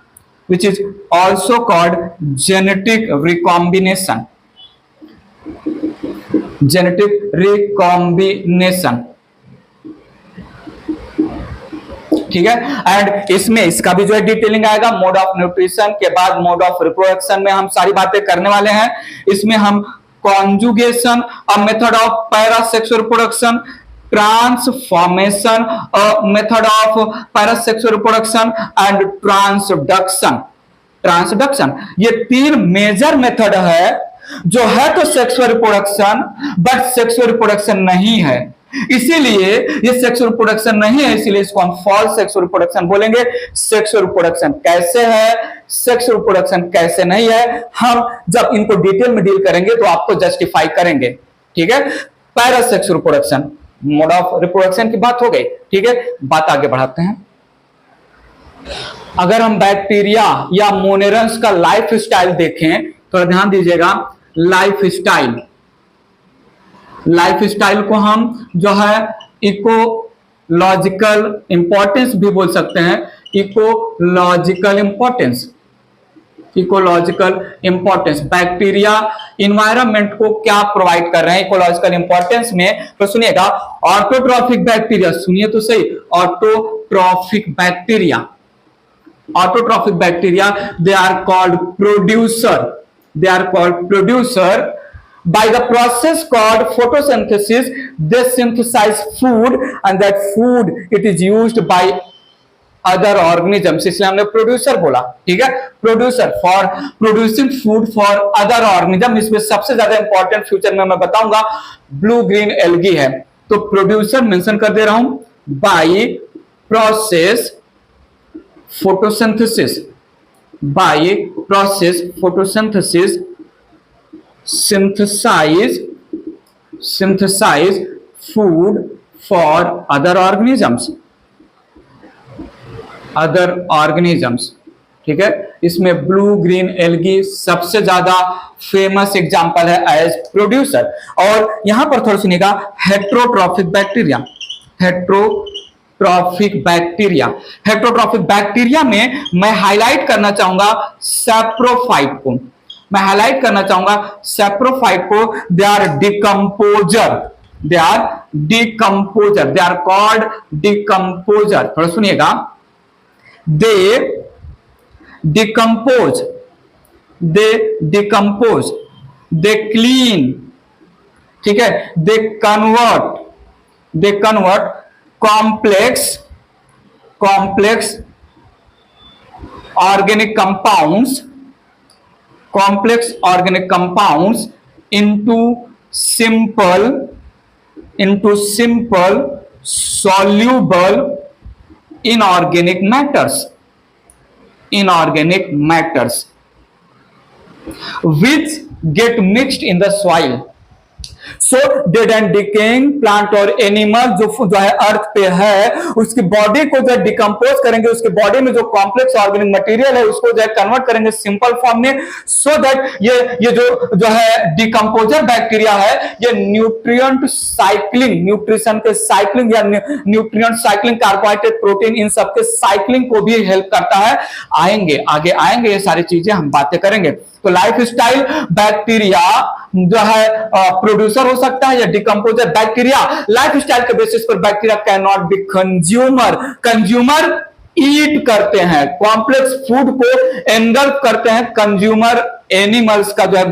ठीक है, and इसमें इसका भी जो है डिटेलिंग आएगा। मोड ऑफ न्यूट्रिशन के बाद मोड ऑफ रिप्रोडक्शन में हम सारी बातें करने वाले हैं। इसमें हम conjugation, a method of parasexual reproduction, transformation, a method of parasexual reproduction and transduction, ये 3 मेजर मेथड है जो है तो sexual reproduction but sexual reproduction नहीं है। इसीलिए ये सेक्सुअल रिप्रोडक्शन नहीं है, इसीलिए इसको हम फॉल्स सेक्सुअल रिप्रोडक्शन बोलेंगे। सेक्सुअल रिप्रोडक्शन कैसे है, सेक्सुअल रिप्रोडक्शन कैसे नहीं है, हम जब इनको डिटेल में डील करेंगे तो आपको जस्टिफाई करेंगे। ठीक है, parasexual reproduction, mode of reproduction की बात हो गई। ठीक है, बात आगे बढ़ाते हैं। अगर हम बैक्टीरिया या मोनेरंस का लाइफ स्टाइल देखें, थोड़ा ध्यान दीजिएगा। लाइफ स्टाइल को हम जो है इकोलॉजिकल इंपॉर्टेंस भी बोल सकते हैं। इकोलॉजिकल इंपॉर्टेंस बैक्टीरिया इन्वायरमेंट को क्या प्रोवाइड कर रहे हैं इकोलॉजिकल इंपॉर्टेंस में, तो सुनिएगा। ऑटोट्रॉफिक बैक्टीरिया, सुनिए तो सही, autotrophic bacteria they are called producer by the process called photosynthesis. They synthesize food and that food it is used by other organisms, इसलिए हमने प्रोड्यूसर बोला। ठीक है, producer for producing food for other organism. इसमें सबसे ज्यादा important future में मैं बताऊंगा ब्लू ग्रीन एल्गी है, तो प्रोड्यूसर मेंशन कर दे रहा हूं। By process photosynthesis, synthesize food for other organisms। ठीक है, इसमें ब्लू ग्रीन एल्गी सबसे ज्यादा फेमस एग्जांपल है एज प्रोड्यूसर। और यहां पर थोड़ा सुनिएगा, हेट्रोट्रॉफिक बैक्टीरिया में मैं हाईलाइट करना चाहूंगा सैप्रोफाइट को। They are called decomposer. थोड़ा सुनिएगा, दे डिकम्पोज, दे क्लीन, ठीक है, they convert complex organic compounds into simple soluble inorganic matters which get mixed in the soil। So dead and decaying plant और animal जो है अर्थ पे है, उसकी बॉडी को जो डिकम्पोज करेंगे, उसके बॉडी में जो कॉम्प्लेक्स ऑर्गेनिक मटेरियल है उसको जो है कन्वर्ट करेंगे सिंपल फॉर्म में, सो दैट ये जो है डिकम्पोजर बैक्टीरिया है, ये न्यूट्रिशन के साइक्लिंग या न्यूट्रिएंट साइक्लिंग, कार्बोहाइड्रेट, प्रोटीन, इन सबके साइक्लिंग को भी हेल्प करता है। आगे आएंगे ये सारी चीजें हम बातें करेंगे। तो लाइफ स्टाइल बैक्टीरिया जो है प्रोड्यूसर हो सकता है या डिकम्पोजर। बैक्टीरिया लाइफ स्टाइल के बेसिस पर bacteria can not be consumer eat करते हैं, कॉम्प्लेक्स फूड को एंगल्फ करते हैं, कंज्यूमर एनिमल्स का जो है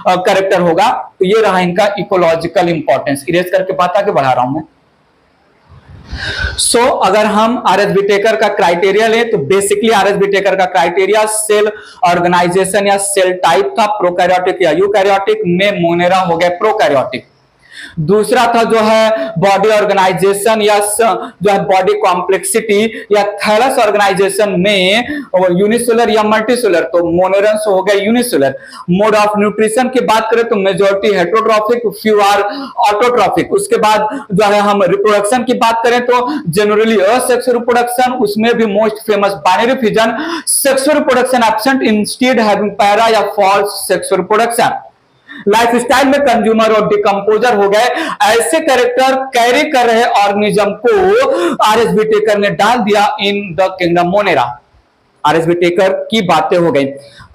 कैरेक्टर होगा। तो ये रहा इनका इकोलॉजिकल इंपॉर्टेंस। इरेज करके बात आगे बढ़ा रहा हूं मैं। अगर हम आरएस विटेकर का क्राइटेरिया लें तो बेसिकली आरएस विटेकर का क्राइटेरिया सेल ऑर्गेनाइजेशन या सेल टाइप था, प्रोकैरियोटिक या यूकैरियोटिक। में मोनेरा हो गया प्रोकैरियोटिक। दूसरा था जो है बॉडी ऑर्गेनाइजेशन या जो है बॉडी कॉम्प्लेक्सिटी या थैलस ऑर्गेनाइजेशन में यूनिसेलुलर या मल्टीसेलुलर, तो मोनोरेंस हो गया यूनिसेलुलर। मोड ऑफ न्यूट्रिशन की बात करें तो majority heterotrophic, few are autotrophic. उसके बाद जो है हम रिप्रोडक्शन की बात करें तो जनरली असेक्सुअल रिप्रोडक्शन, उसमें भी most famous binary fission, sexual reproduction absent, instead having para या false sexual reproduction. Life style में कंज्यूमर और डिकम्पोजर हो गए, ऐसे कैरेक्टर कैरी कर रहे ऑर्गेनिज्म को आरएसबी टेकर ने डाल दिया in the kingdom Monera. RSB taker की बातें हो गई।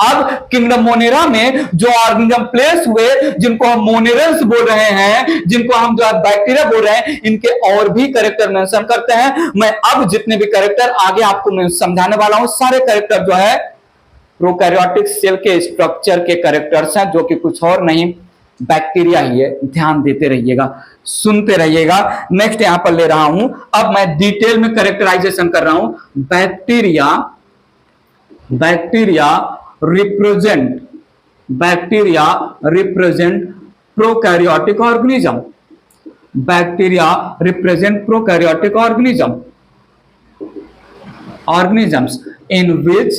अब किंगडम मोनेरा में जो ऑर्गेनिज्म प्लेस हुए, जिनको हम मोनेरेंस बोल रहे हैं, जिनको हम जो है बैक्टीरिया बोल रहे हैं, इनके और भी कैरेक्टर मेंशन करते हैं। मैं अब जितने भी कैरेक्टर आगे आपको मैं समझाने वाला हूं, सारे कैरेक्टर जो है प्रोकैरियोटिक सेल के स्ट्रक्चर के कैरेक्टर्स हैं, जो कि कुछ और नहीं बैक्टीरिया ही है। ध्यान देते रहिएगा, सुनते रहिएगा। नेक्स्ट यहां पर ले रहा हूं, अब मैं डिटेल में कैरेक्टराइजेशन कर रहा हूं। Bacteria represent prokaryotic organism. Bacteria represent prokaryotic organisms in which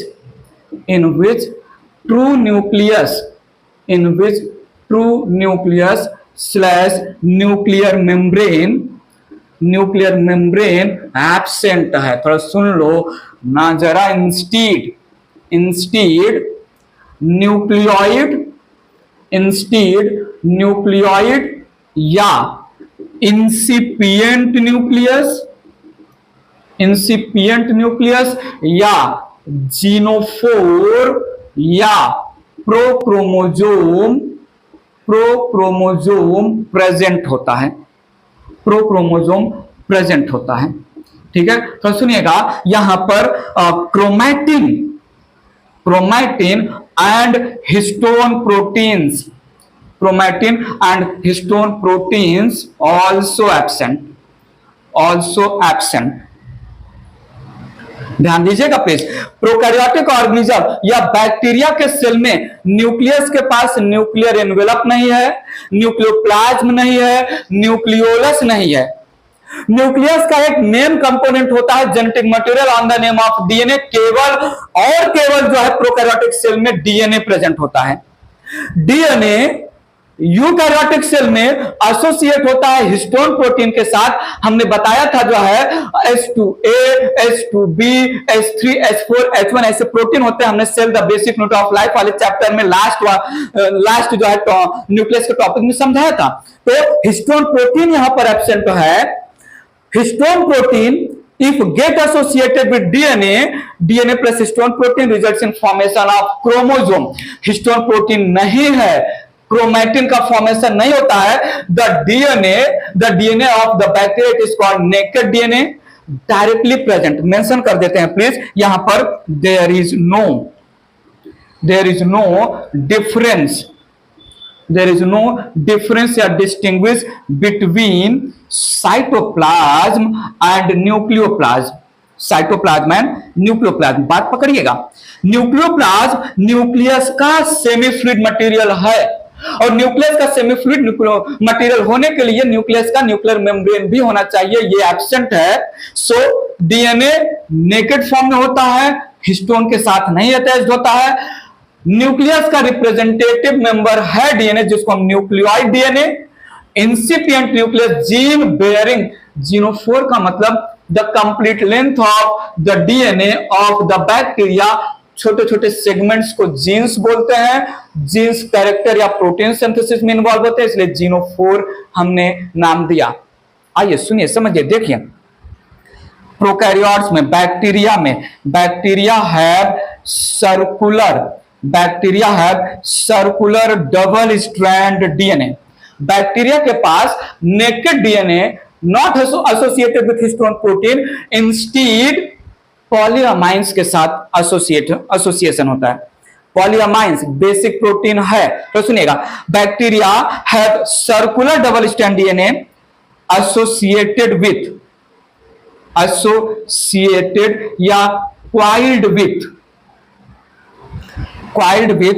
true nucleus slash nuclear membrane absent है। थोड़ा सुन लो ना जरा। इंस्टीड न्यूक्लियोइड या इंसिपिएंट न्यूक्लियस या जीनोफोर या प्रोक्रोमोजोम प्रेजेंट होता है। ठीक है, तो सुनिएगा यहां पर chromatin and histone proteins also absent. ध्यान दीजिएगा प्लीज। प्रोकैरियोटिक ऑर्गेनिज्म या बैक्टीरिया के सेल में न्यूक्लियस के पास न्यूक्लियर एनवेलप नहीं है, न्यूक्लियोप्लाज्म नहीं है, न्यूक्लियोलस नहीं है। न्यूक्लियस का एक मेन कंपोनेंट होता है genetic material on the name of DNA. केवल जो है प्रोकैरियोटिक सेल में डीएनए प्रेजेंट होता है। डीएनए यूकैरियोटिक सेल में एसोसिएट होता है हिस्टोन प्रोटीन के साथ। हमने बताया था जो है H2A, H2B, H3, H4, H1 ऐसे प्रोटीन होते हैं। हमने cell the basic unit of life वाले चैप्टर में लास्ट जो है न्यूक्लियस के टॉपिक में समझाया था। तो हिस्टोन प्रोटीन यहां पर एब्सेंट है। Histone protein if get associated with DNA plus histone protein results in formation of chromosome। Histone protein नहीं है, क्रोमैटिन का फॉर्मेशन नहीं होता है। The DNA of the bacteria it is called naked DNA, directly present. Mention कर देते हैं please यहां पर। देयर इज नो डिफरेंस या distinguish between cytoplasm and nucleoplasm. बात पकड़िएगा। न्यूक्लियोप्लाज्म न्यूक्लियस का सेमी फ्लूइड मटेरियल है, और न्यूक्लियस का सेमी फ्लूइड मटेरियल होने के लिए न्यूक्लियस का न्यूक्लियर मेम्ब्रेन भी होना चाहिए। ये एब्सेंट है। सो डीएनए नेकेड फॉर्म में होता है, हिस्टोन के साथ नहीं अटैच्ड होता है। न्यूक्लियस का रिप्रेजेंटेटिव मेंबर है डीएनए, जिसको हम nucleoid DNA. Incipient nucleus gene bearing, genophore का मतलब the complete length of the DNA of the bacteria. छोटे छोटे सेगमेंट्स को जीन्स बोलते हैं। जीन्स कैरेक्टर या प्रोटीन सिंथेसिस में इन्वॉल्व होते हैं, इसलिए जीनोफोर हमने नाम दिया। आइए सुनिए, समझिए, देखिए। प्रोकैरियोट्स में, bacteria have circular double strand DNA. Bacteria के पास naked DNA not associated with histone protein, instead polyamines के साथ एसोसिएशन होता है। पॉलीअमाइंस बेसिक प्रोटीन है। तो सुनिएगा, bacteria have circular double strand DNA associated या क्वाइल्ड विथ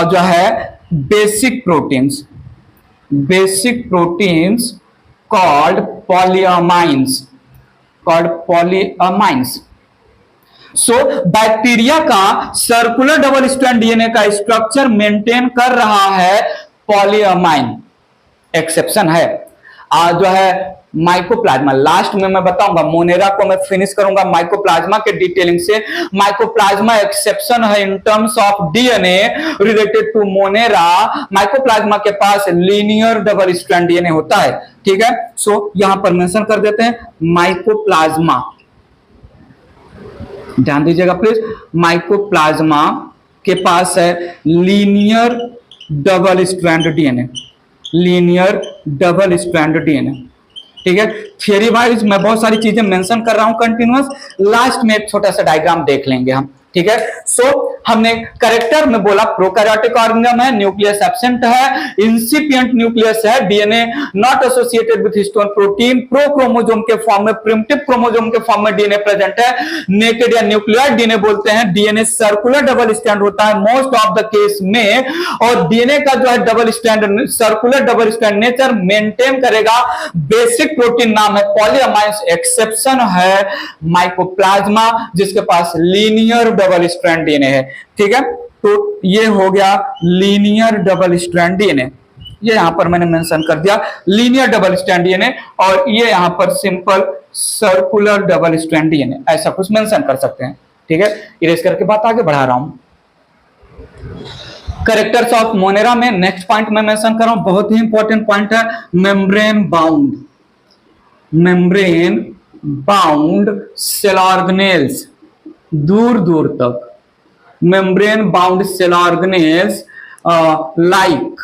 जो है basic proteins. Basic proteins called polyamines, called polyamines. So bacteria का सर्कुलर डबल स्ट्रैंड डीएनए का स्ट्रक्चर मेंटेन कर रहा है पॉलीअमाइन, एक्सेप्शन है जो है माइकोप्लाज्मा। लास्ट में मैं बताऊंगा, मोनेरा को मैं फिनिश करूंगा माइकोप्लाज्मा के डिटेलिंग से। माइकोप्लाज्मा एक्सेप्शन है in terms of DNA related to monera. Mycoplasma के पास लीनियर डबल स्ट्रैंड डीएनए होता है, ठीक है। सो यहां पर मेंशन कर देते हैं माइकोप्लाज्मा, ध्यान दीजिएगा प्लीज। माइकोप्लाज्मा के पास है linear double strand DNA, linear double strand DNA, ठीक है। थियरी वाइज मैं बहुत सारी चीजें मेंशन कर रहा हूं कंटिन्यूअस, लास्ट में एक छोटा सा डायग्राम देख लेंगे हम, ठीक है। सो हमने कैरेक्टर में बोला प्रोकैरियोटिक ऑर्गेनिज्म है, न्यूक्लियस एब्सेंट है, इंसिपिएंट न्यूक्लियस है, DNA not associated with histone protein, pro chromosome के फॉर्म में, प्रिमिटिव क्रोमोसोम के फॉर्म में डीएनए प्रेजेंट है, नेकेड या न्यूक्लियोइड डीएनए बोलते हैं। डीएनए सर्कुलर डबल स्ट्रैंड होता है मोस्ट ऑफ द केस में, और डीएनए का जो है double strand, circular double strand nature maintain करेगा। बेसिक प्रोटीन नाम है पॉलीअमाइंस, एक्सेप्शन है माइकोप्लाज्मा जिसके पास लीनियर डबल स्ट्रैंड डीएनए है, ठीक है। तो ये हो गया लीनियर डबल स्ट्रैंड डीएनए, ये यहां पर मैंने मेंशन कर दिया लीनियर डबल स्ट्रैंड डीएनए, और ये यहां पर simple circular double strand DNA, ऐसा कुछ मेंशन कर सकते हैं, ठीक है। इरेज करके बात आगे बढ़ा रहा हूं। कैरेक्टर्स ऑफ मोनेरा में नेक्स्ट पॉइंट में मेंशन कर रहा हूं, बहुत ही इंपॉर्टेंट पॉइंट है, membrane bound, membrane bound cell organelles, दूर दूर तक membrane bound cell organelles like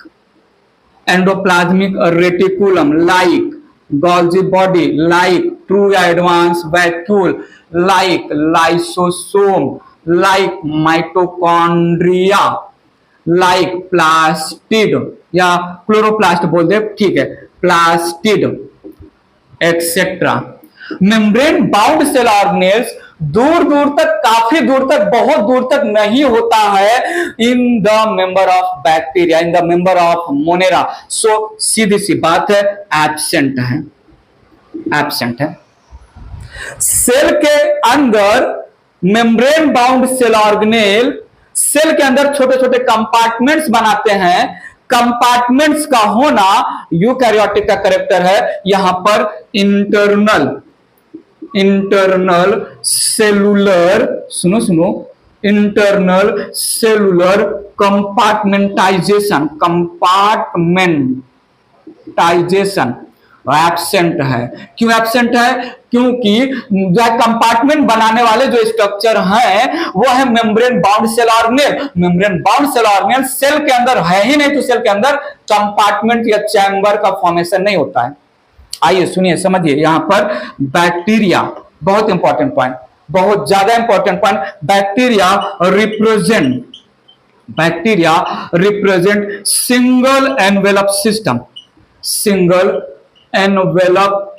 endoplasmic reticulum, like Golgi body, like true advanced vacuole, like lysosome, like mitochondria, like plastid या क्लोरोप्लास्ट बोल दे, ठीक है, plastid etcetera. Membrane bound cell organelles दूर दूर तक, काफी दूर तक, बहुत दूर तक नहीं होता है in the member of bacteria, in the member of Monera. So सीधी सी बात है, एब्सेंट है, एब्सेंट है। सेल के अंदर membrane bound cell organelle cell के अंदर छोटे छोटे कंपार्टमेंट्स बनाते हैं। कंपार्टमेंट्स का होना यूकैरियोटिक का कैरेक्टर है। यहां पर इंटरनल सेलुलर, सुनो सुनो, इंटरनल सेलुलर कंपार्टमेंटाइजेशन, कंपार्टमेंटाइजेशन एब्सेंट है। क्यों एब्सेंट है? क्योंकि जो कंपार्टमेंट बनाने वाले जो स्ट्रक्चर हैं वो है membrane bound cell organelle. Membrane bound cell organelle cell के अंदर है ही नहीं, तो सेल के अंदर कंपार्टमेंट या चैम्बर का फॉर्मेशन नहीं होता है। आइए सुनिए, समझिए, यहां पर बैक्टीरिया, बहुत इंपॉर्टेंट पॉइंट, बहुत ज्यादा important point, bacteria represent single envelope system, single envelope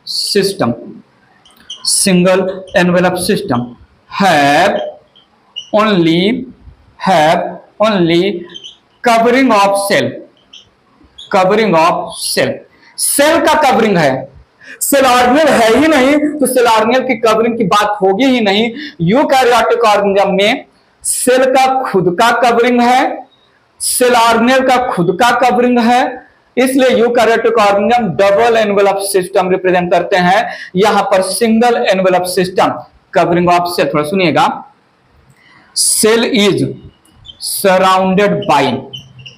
system, single envelope system have only covering of cell, covering of cell, cell का कवरिंग है। सेल ऑर्गेनेल है ही नहीं तो सेल ऑर्गेनेल की कवरिंग की बात होगी ही नहीं। यूकैरियोटिक ऑर्गेनिज्म में सेल का खुद का कवरिंग है, सेल ऑर्गेनेल का खुद का कवरिंग है, इसलिए eukaryotic organism double envelope system represent करते हैं। यहां पर single envelope system, covering of cell. थोड़ा सुनिएगा, cell is surrounded by,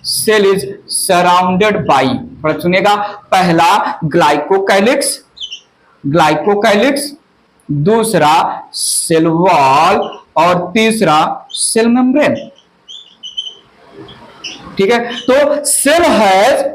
cell is surrounded by, थोड़ा सुनिएगा, पहला ग्लाइकोकाइलिक्स, ग्लाइकोकाइलिक्स, दूसरा सेल वॉल और तीसरा सेल मेम्ब्रेन, ठीक है। तो cell has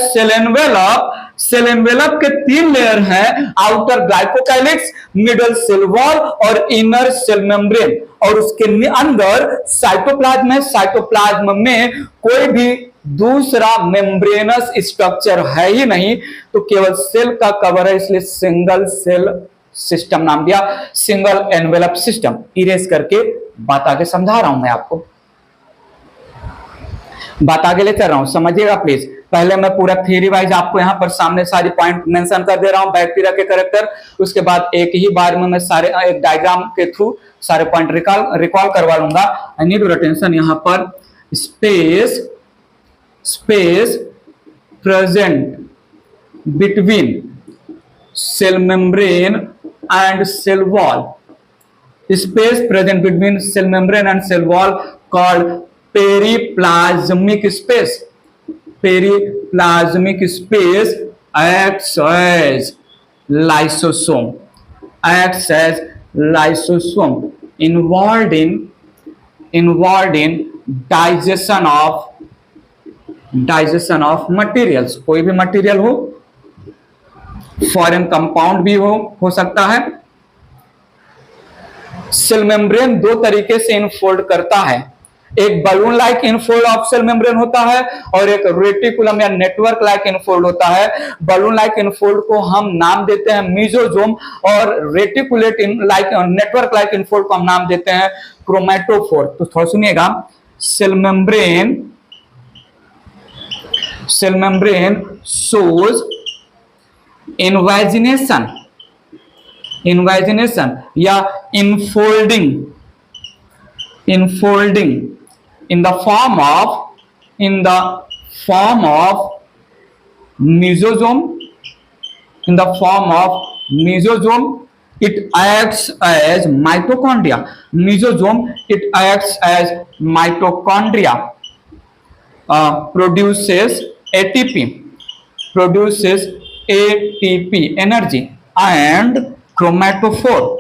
cell envelope, cell envelope के 3 लेयर हैं, outer glycocalyx, middle cell wall और इनर सेल मेम्ब्रेन, और उसके अंदर साइटोप्लाज्म है। साइटोप्लाज्म में कोई भी दूसरा मेम्ब्रेनस स्ट्रक्चर है ही नहीं, तो केवल सेल का कवर है, इसलिए सिंगल सेल सिस्टम नाम दिया, सिंगल एनवेलप सिस्टम। इरेज करके बात आगे समझा रहा हूं मैं आपको। बात आगे ले चल रहा हूं, समझिएगा प्लीज। पहले मैं पूरा थ्योरी वाइज आपको यहाँ पर सामने सारी पॉइंट मेंशन कर दे रहा हूं बैक्टीरिया के कैरेक्टर, उसके बाद एक ही बार में मैं सारे एक डायग्राम के थ्रू सारे पॉइंट रिकॉल करवा लूंगा। I need your attention. यहाँ पर space present between cell membrane and cell wall, space present between cell membrane and cell wall called periplasmic space. Periplasmic space acts as lysosome, involved in digestion of materials। कोई भी material हो, foreign compound भी हो सकता है। Cell membrane दो तरीके से इनफोल्ड करता है, एक balloon like infold of cell membrane होता है और एक रेटिकुलम या नेटवर्क लाइक इनफोल्ड होता है। बलून लाइक इनफोल्ड को हम नाम देते हैं मीजोजोम और reticulate like network like infold को हम नाम देते हैं क्रोमैटोफोर। तो थोड़ा सुनिएगा, सेल मेम्ब्रेन शोज इन्वेजिनेशन या infolding in the form of mesosome. It acts as mitochondria. Produces ATP energy, and chromatophore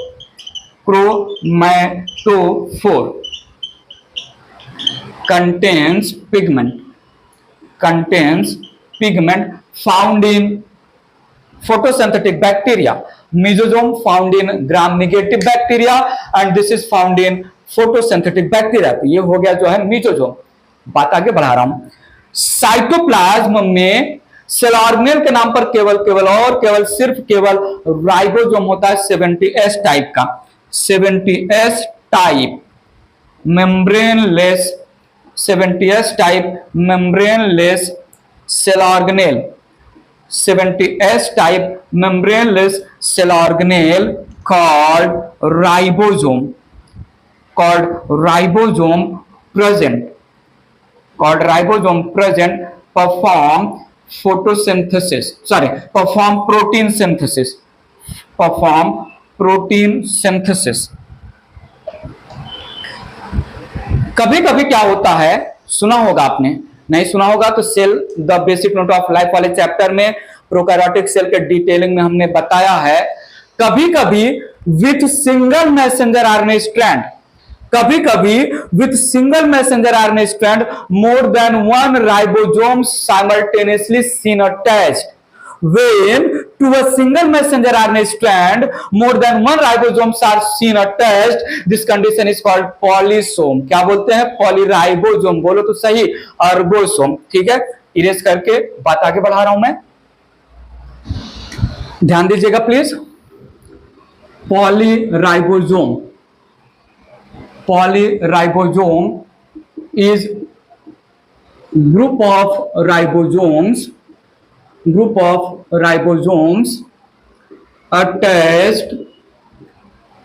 contains pigment found in photosynthetic bacteria. Mesosome found in gram negative bacteria and this is found in photosynthetic bacteria। तो ये हो गया जो है मेसोजोम। बात आगे बढ़ा रहा हूं। साइटोप्लाज्म में सेल ऑर्गेनेल के नाम पर केवल सिर्फ राइबोसोम होता है 70S टाइप का, 70S type membraneless, 70S type membraneless cell organelle, 70S type membraneless cell organelle called ribosome present perform protein synthesis। कभी कभी क्या होता है, सुना होगा आपने, नहीं सुना होगा तो cell the basic note of life वाले चैप्टर में प्रोकैरियोटिक सेल के डिटेलिंग में हमने बताया है, कभी कभी with single messenger RNA strand more than one ribosome simultaneously seen attached. When to a single messenger RNA strand more than one ribosomes are seen attached, this condition is called polysome। क्या बोलते हैं? Polyribosome. बोलो तो सही, अर्बोसोम। ठीक है, erase करके बात आगे बढ़ा रहा हूं मैं, ध्यान दीजिएगा please. Polyribosome is group of ribosomes attached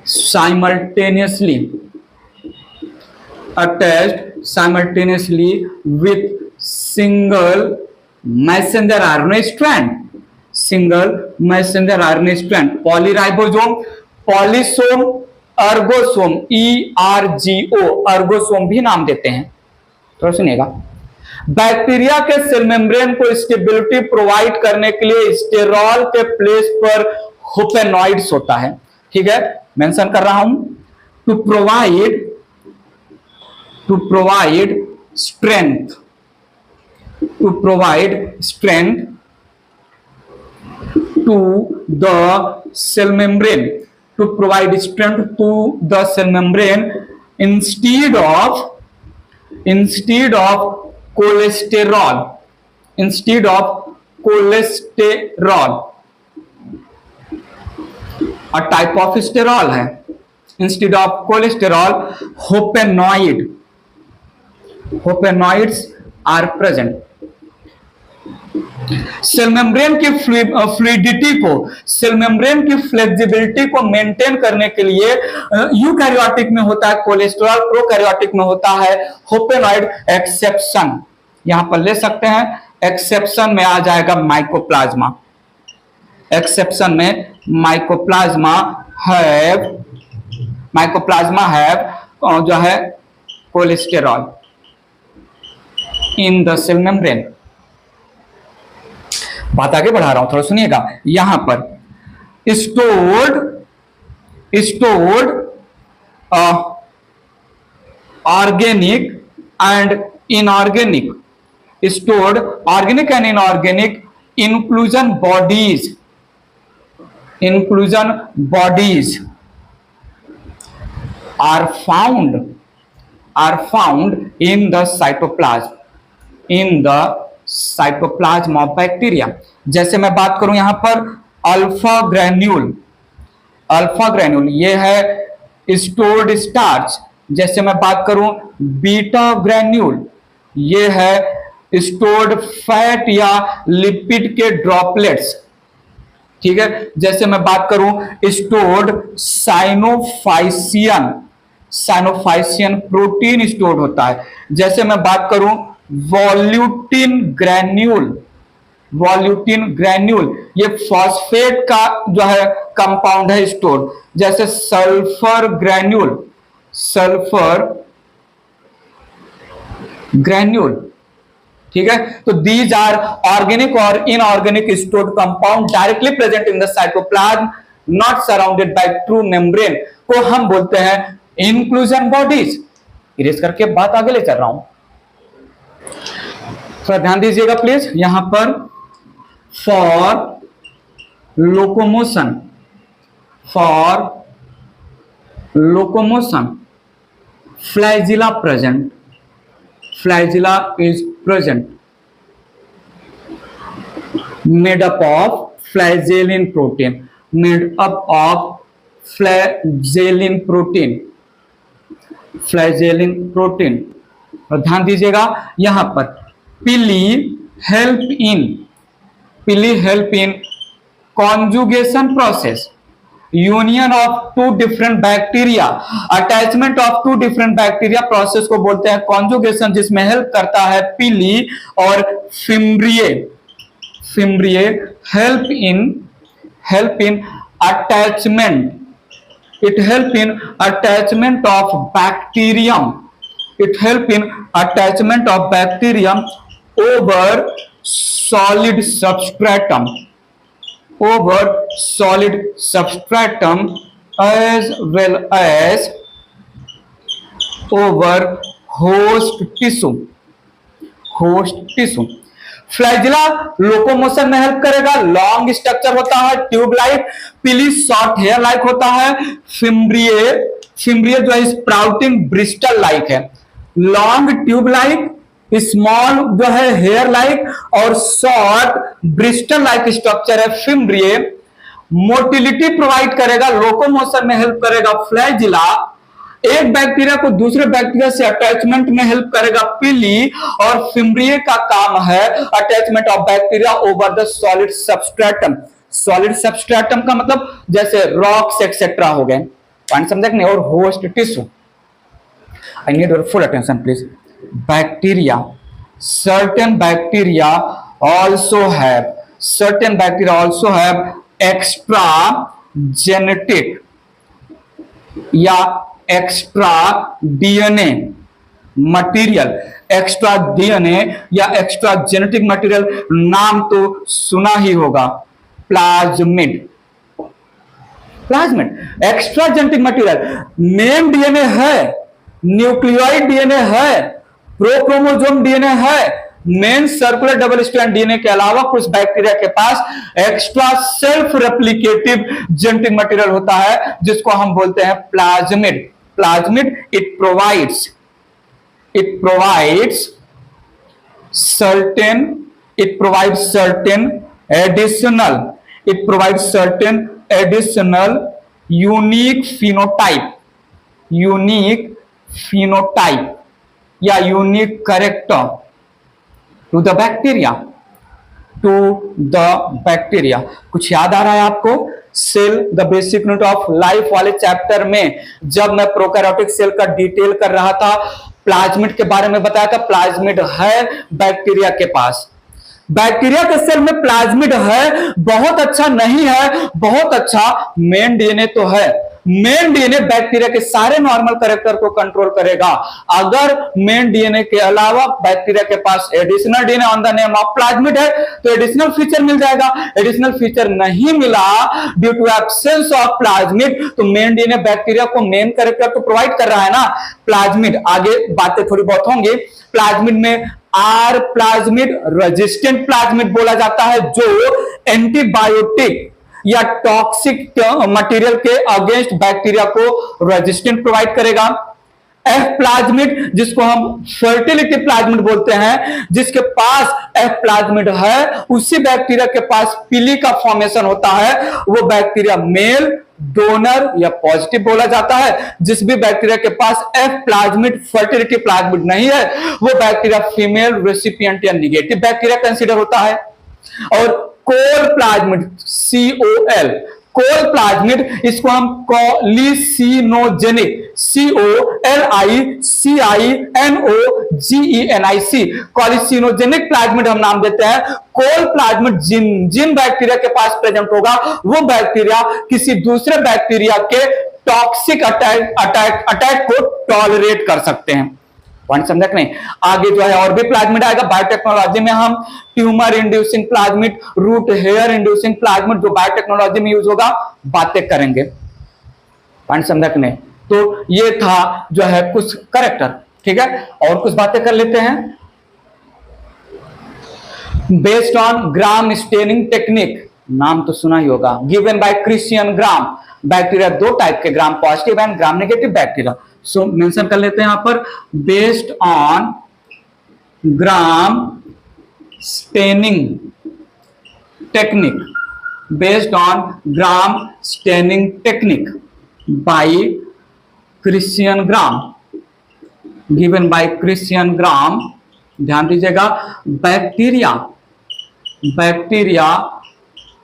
simultaneously with single messenger RNA strand, polyribosome, polysome, अर्गोसोम, ERGO, अर्गोसोम भी नाम देते हैं। तो सुनिएगा, बैक्टीरिया के सेल मेम्ब्रेन को स्टेबिलिटी प्रोवाइड करने के लिए स्टेरॉल के प्लेस पर होपेनॉइड्स होता है। ठीक है, मेंशन कर रहा हूं, to provide strength to the cell membrane, instead of cholesterol, a type of sterol है, instead of cholesterol, hopenoids are present. Cell membrane की फ्लूइडिटी को, सेल मेम्ब्रेन की फ्लेक्सिबिलिटी को मेंटेन करने के लिए यूकैरियोटिक में होता है कोलेस्ट्रॉल, प्रोकैरियोटिक में होता है होपेनॉइड। एक्सेप्शन यहां पर ले सकते हैं, एक्सेप्शन में आ जाएगा माइकोप्लाज्मा। एक्सेप्शन में माइकोप्लाज्मा हैव जो है cholesterol in the cell membrane. बात आगे बढ़ा रहा हूं, थोड़ा सुनिएगा। यहां पर stored organic and inorganic, stored organic and inorganic inclusion bodies are found in the cytoplasm of bacteria। जैसे मैं बात करूं यहां पर अल्फा ग्रैन्यूल ये है स्टोर्ड स्टार्च। जैसे मैं बात करूं बीटा ग्रैन्यूल ये है स्टोर्ड फैट या लिपिड के ड्रॉपलेट्स, ठीक है। जैसे मैं बात करूं स्टोर्ड साइनोफाइसियन प्रोटीन स्टोर्ड होता है। जैसे मैं बात करूं वॉल्यूटिन ग्रैन्यूल ये फॉस्फेट का जो है कंपाउंड है स्टोर्ड। जैसे सल्फर ग्रैन्यूल, ठीक है। तो दीज आर ऑर्गेनिक और inorganic stored compound directly present in the cytoplasm not surrounded by true membrane को हम बोलते हैं इंक्लूजन बॉडीज। इरेज करके बात आगे ले चल रहा हूं, थोड़ा ध्यान दीजिएगा प्लीज। यहां पर for locomotion flagella is present, made up of flagellin protein, और ध्यान दीजिएगा यहां पर pili help in conjugation process, union of two different bacteria, attachment of two different bacteria process को बोलते हैं कॉन्जुगेशन, जिसमें हेल्प करता है पिली और fimbriae help in attachment, it help in attachment of bacterium over solid substratum as well as over host tissue। Flagella locomotion में help करेगा, long structure होता है, tube like, pili short hair like होता है, fimbriae जो है sprouting bristle like है, long tube like, small जो है हेयर लाइक और शॉर्ट ब्रिस्टल लाइक स्ट्रक्चर है फिम्ब्रिए। मोटिलिटी प्रोवाइड करेगा, लोकोमोशन में हेल्प करेगा फ्लैजिला, एक बैक्टीरिया को दूसरे बैक्टीरिया से अटैचमेंट में हेल्प करेगा पिली, और फिम्ब्रिए का काम है attachment of bacteria over the solid substratum का मतलब जैसे रॉक्स एक्सेट्रा हो गए, पॉइंट समझे नहीं। और host tissue, I need your full attention please. certain bacteria also have extra genetic या extra DNA material, extra DNA या एक्स्ट्रा जेनेटिक मटेरियल, नाम तो सुना ही होगा, plasmid. Extra genetic material, main DNA है, न्यूक्लियोइड डीएनए है, प्रोक्रोमोसोम डीएनए है, main circular double strand DNA के अलावा कुछ बैक्टीरिया के पास extra self replicative genetic material होता है जिसको हम बोलते हैं plasmid. It provides certain additional unique phenotype या unique character to the bacteria, to the bacteria. कुछ याद आ रहा है आपको? Cell the basic unit of life वाले चैप्टर में जब मैं प्रोकैरियोटिक सेल का डिटेल कर रहा था, प्लाज्मिड के बारे में बताया था। प्लाज्मिड है बैक्टीरिया के पास, बैक्टीरिया के सेल में प्लाज्मिड है, बहुत अच्छा नहीं है, बहुत अच्छा मेन डीएनए तो है। मेन डीएनए बैक्टीरिया के सारे नॉर्मल कैरेक्टर को कंट्रोल करेगा। अगर मेन डीएनए के अलावा बैक्टीरिया के पास additional DNA on the name of plasmid है तो एडिशनल फीचर मिल जाएगा। एडिशनल फीचर नहीं मिला due to absence of plasmid, तो मेन डीएनए बैक्टीरिया को मेन कैरेक्टर तो प्रोवाइड कर रहा है ना, प्लाज्मिड। आगे बातें थोड़ी बहुत होंगी। प्लाज्मिड में आर प्लाज्मिड रेजिस्टेंट प्लाज्मिड बोला जाता है, जो एंटीबायोटिक या टॉक्सिक मटेरियल के अगेंस्ट बैक्टीरिया को रेजिस्टेंट प्रोवाइड करेगा। एफ प्लाज्मिड, जिसको हम फर्टिलिटी प्लाज्मिड बोलते हैं, जिसके पास एफ प्लाज्मिड है उसी बैक्टीरिया के पास पीली का फॉर्मेशन होता है, वो बैक्टीरिया मेल डोनर या पॉजिटिव बोला जाता है। जिस भी बैक्टीरिया के पास एफ प्लाज्मिड फर्टिलिटी प्लाज्मिड नहीं है वो बैक्टीरिया फीमेल रेसिपिएंट या निगेटिव बैक्टीरिया कंसीडर होता है। और कोल प्लाज्मिड, COL, कोल प्लाज्मिड, इसको हम कॉलिसिनोजेनिक, COLICINOGENIC, कॉलिसिनोजेनिक प्लाज्मिड हम नाम देते हैं। कोल प्लाज्मिड जिन बैक्टीरिया के पास प्रेजेंट होगा वो बैक्टीरिया किसी दूसरे बैक्टीरिया के टॉक्सिक अटैक को टॉलरेट कर सकते हैं। पॉइंट समझा कि नहीं? आगे जो है और भी प्लाज्मिड आएगा। बायोटेक्नोलॉजी में हम tumour inducing plasmid, root hair inducing plasmid जो बायोटेक्नोलॉजी में यूज होगा, बातें करेंगे। पॉइंट समझा कि नहीं? तो ये था जो है कुछ कैरेक्टर, ठीक है। और कुछ बातें कर लेते हैं। Based on Gram staining technique, नाम तो सुना ही होगा, given by Christian Gram. Bacteria दो टाइप के, Gram positive and Gram negative bacteria. So mention कर लेते हैं यहां पर, based on Gram staining technique, based on Gram staining technique by Christian Gram, given by Christian Gram. ध्यान दीजिएगा, bacteria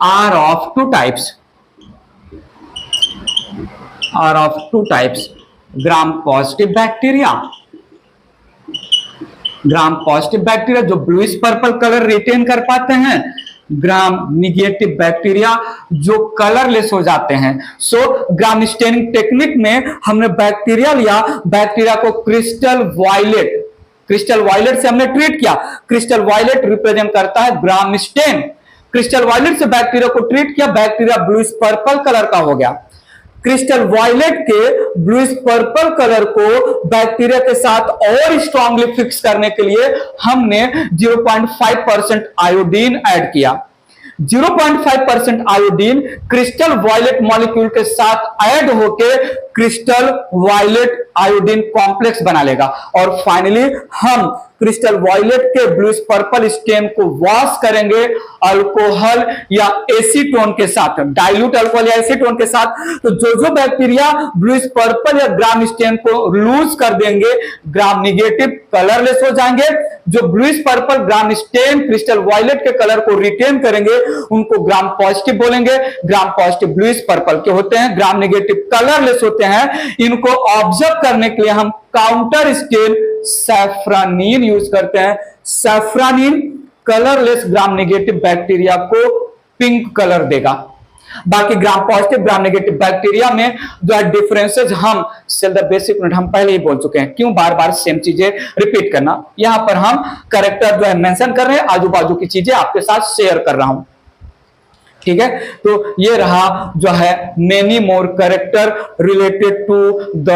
are of two types, Gram positive bacteria जो bluish purple colour retain कर पाते हैं, ग्राम निगेटिव बैक्टीरिया जो colourless हो जाते हैं। सो ग्राम स्टेनिंग टेक्निक में हमने बैक्टीरिया लिया, बैक्टीरिया को क्रिस्टल वायलेट से हमने ट्रीट किया। क्रिस्टल वायलेट रिप्रेजेंट करता है ग्राम स्टेन। क्रिस्टल वायलेट से बैक्टीरिया को ट्रीट किया, बैक्टीरिया ब्लूइश पर्पल कलर का हो गया। क्रिस्टल वायलेट के ब्लूइश पर्पल कलर को बैक्टीरिया के साथ और स्ट्रांगली फिक्स करने के लिए हमने 0.5% आयोडीन ऐड किया। 0.5% आयोडीन क्रिस्टल वायलेट मॉलिक्यूल के साथ ऐड होके क्रिस्टल वायलेट आयोडीन कॉम्प्लेक्स बना लेगा। और फाइनली हम क्रिस्टल वायलेट के ब्लूइश पर्पल स्टेन को वॉश करेंगे अल्कोहल या एसीटोन के साथ, डाइल्यूट अल्कोहल या एसीटोन के साथ। तो जो बैक्टीरिया ब्लूइश पर्पल या ग्राम स्टेन को लूज कर देंगे, ग्राम निगेटिव कलरलेस हो जाएंगे। जो ब्लूइश पर्पल ग्राम स्टेन क्रिस्टल वायलेट के कलर को रिटेन करेंगे उनको ग्राम पॉजिटिव बोलेंगे। ग्राम पॉजिटिव ब्लूइश पर्पल के होते हैं, ग्राम नेगेटिव कलरलेस होते हैं। इनको ऑब्जर्व करने के लिए हम काउंटर स्टेन सैफ्रानिन यूज करते हैं। सैफ्रानिन कलरलेस ग्राम नेगेटिव बैक्टीरिया को पिंक कलर देगा। बाकी gram positive gram negative bacteria में जो है डिफरेंसेस हम सेल द बेसिक यूनिट हम पहले ही बोल चुके हैं, क्यों बार बार सेम चीजें रिपीट करना। यहां पर हम कैरेक्टर जो है मेंशन कर रहे हैं, आजू बाजू की चीजें आपके साथ शेयर कर रहा हूं, ठीक है। तो ये रहा जो है many more character related to the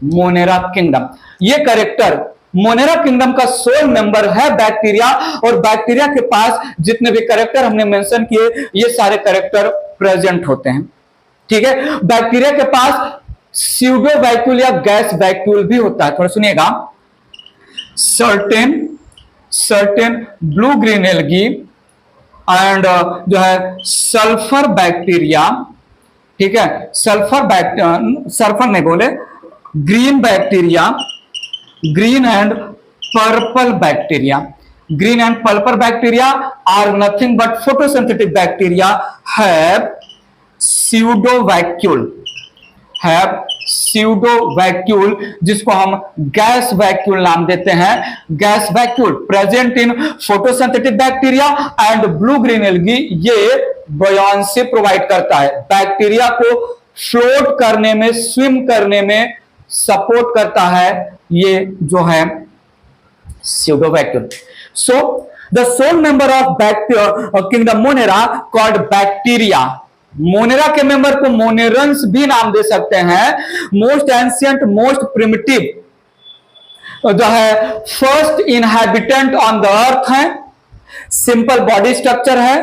monera kingdom. ये कैरेक्टर मोनेरा किंगडम का सोल मेंबर है बैक्टीरिया, और बैक्टीरिया के पास जितने भी कैरेक्टर हमने मेंशन किए ये सारे कैरेक्टर प्रेजेंट होते हैं, ठीक है। बैक्टीरिया के पास स्यूडो वैक्यूल या गैस वैक्यूल भी होता है। थोड़ा सुनिएगा, certain blue green algae and जो है सल्फर बैक्टीरिया, ठीक है, सल्फर नहीं बोले, green bacteria, green and purple bacteria. green and pulper bacteria are nothing but photosynthetic bacteria have pseudovacuole, जिसको हम गैस वैक्यूल नाम देते हैं। Gas vacuole present in photosynthetic bacteria and blue green algae, ये बुयांसी प्रोवाइड करता है, bacteria को float करने में, स्विम करने में सपोर्ट करता है, ये जो है pseudovacuole. So the sole member of kingdom Monera called bacteria, Monera के मेंबर को मोनेरंस भी नाम दे सकते हैं। मोस्ट एंशियंट, मोस्ट प्रिमिटिव जो है first inhabitant on the earth है, सिंपल बॉडी स्ट्रक्चर है,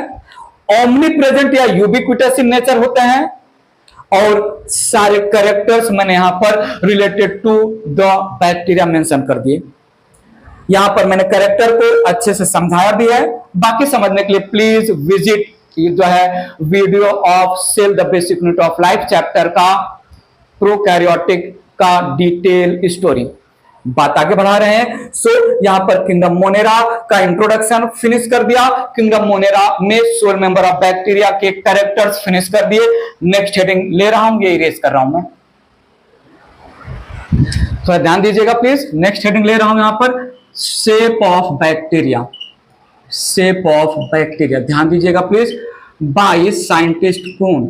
ओमनी प्रेजेंट या यूबिक्विटस इन नेचर होते हैं, और सारे कैरेक्टर्स मैंने यहां पर related to the bacteria mention कर दिए। यहां पर मैंने कैरेक्टर को अच्छे से समझाया भी है। बाकी समझने के लिए प्लीज विजिट जो है video of cell the basic unit of life chapter का प्रोकैरियोटिक का डिटेल स्टोरी। बात आगे बढ़ा रहे हैं। सो यहां पर किंगडम मोनेरा का इंट्रोडक्शन फिनिश कर दिया। किंगडम मोनेरा में सोल मेंबर ऑफ बैक्टीरिया के कैरेक्टर्स फिनिश कर दिए। नेक्स्ट हेडिंग ले रहा हूं, ये इरेज कर रहा हूं मैं, थोड़ा ध्यान दीजिएगा प्लीज। नेक्स्ट हेडिंग ले रहा हूं यहां पर shape of bacteria, shape of bacteria, ध्यान दीजिएगा please. By scientist Cohn,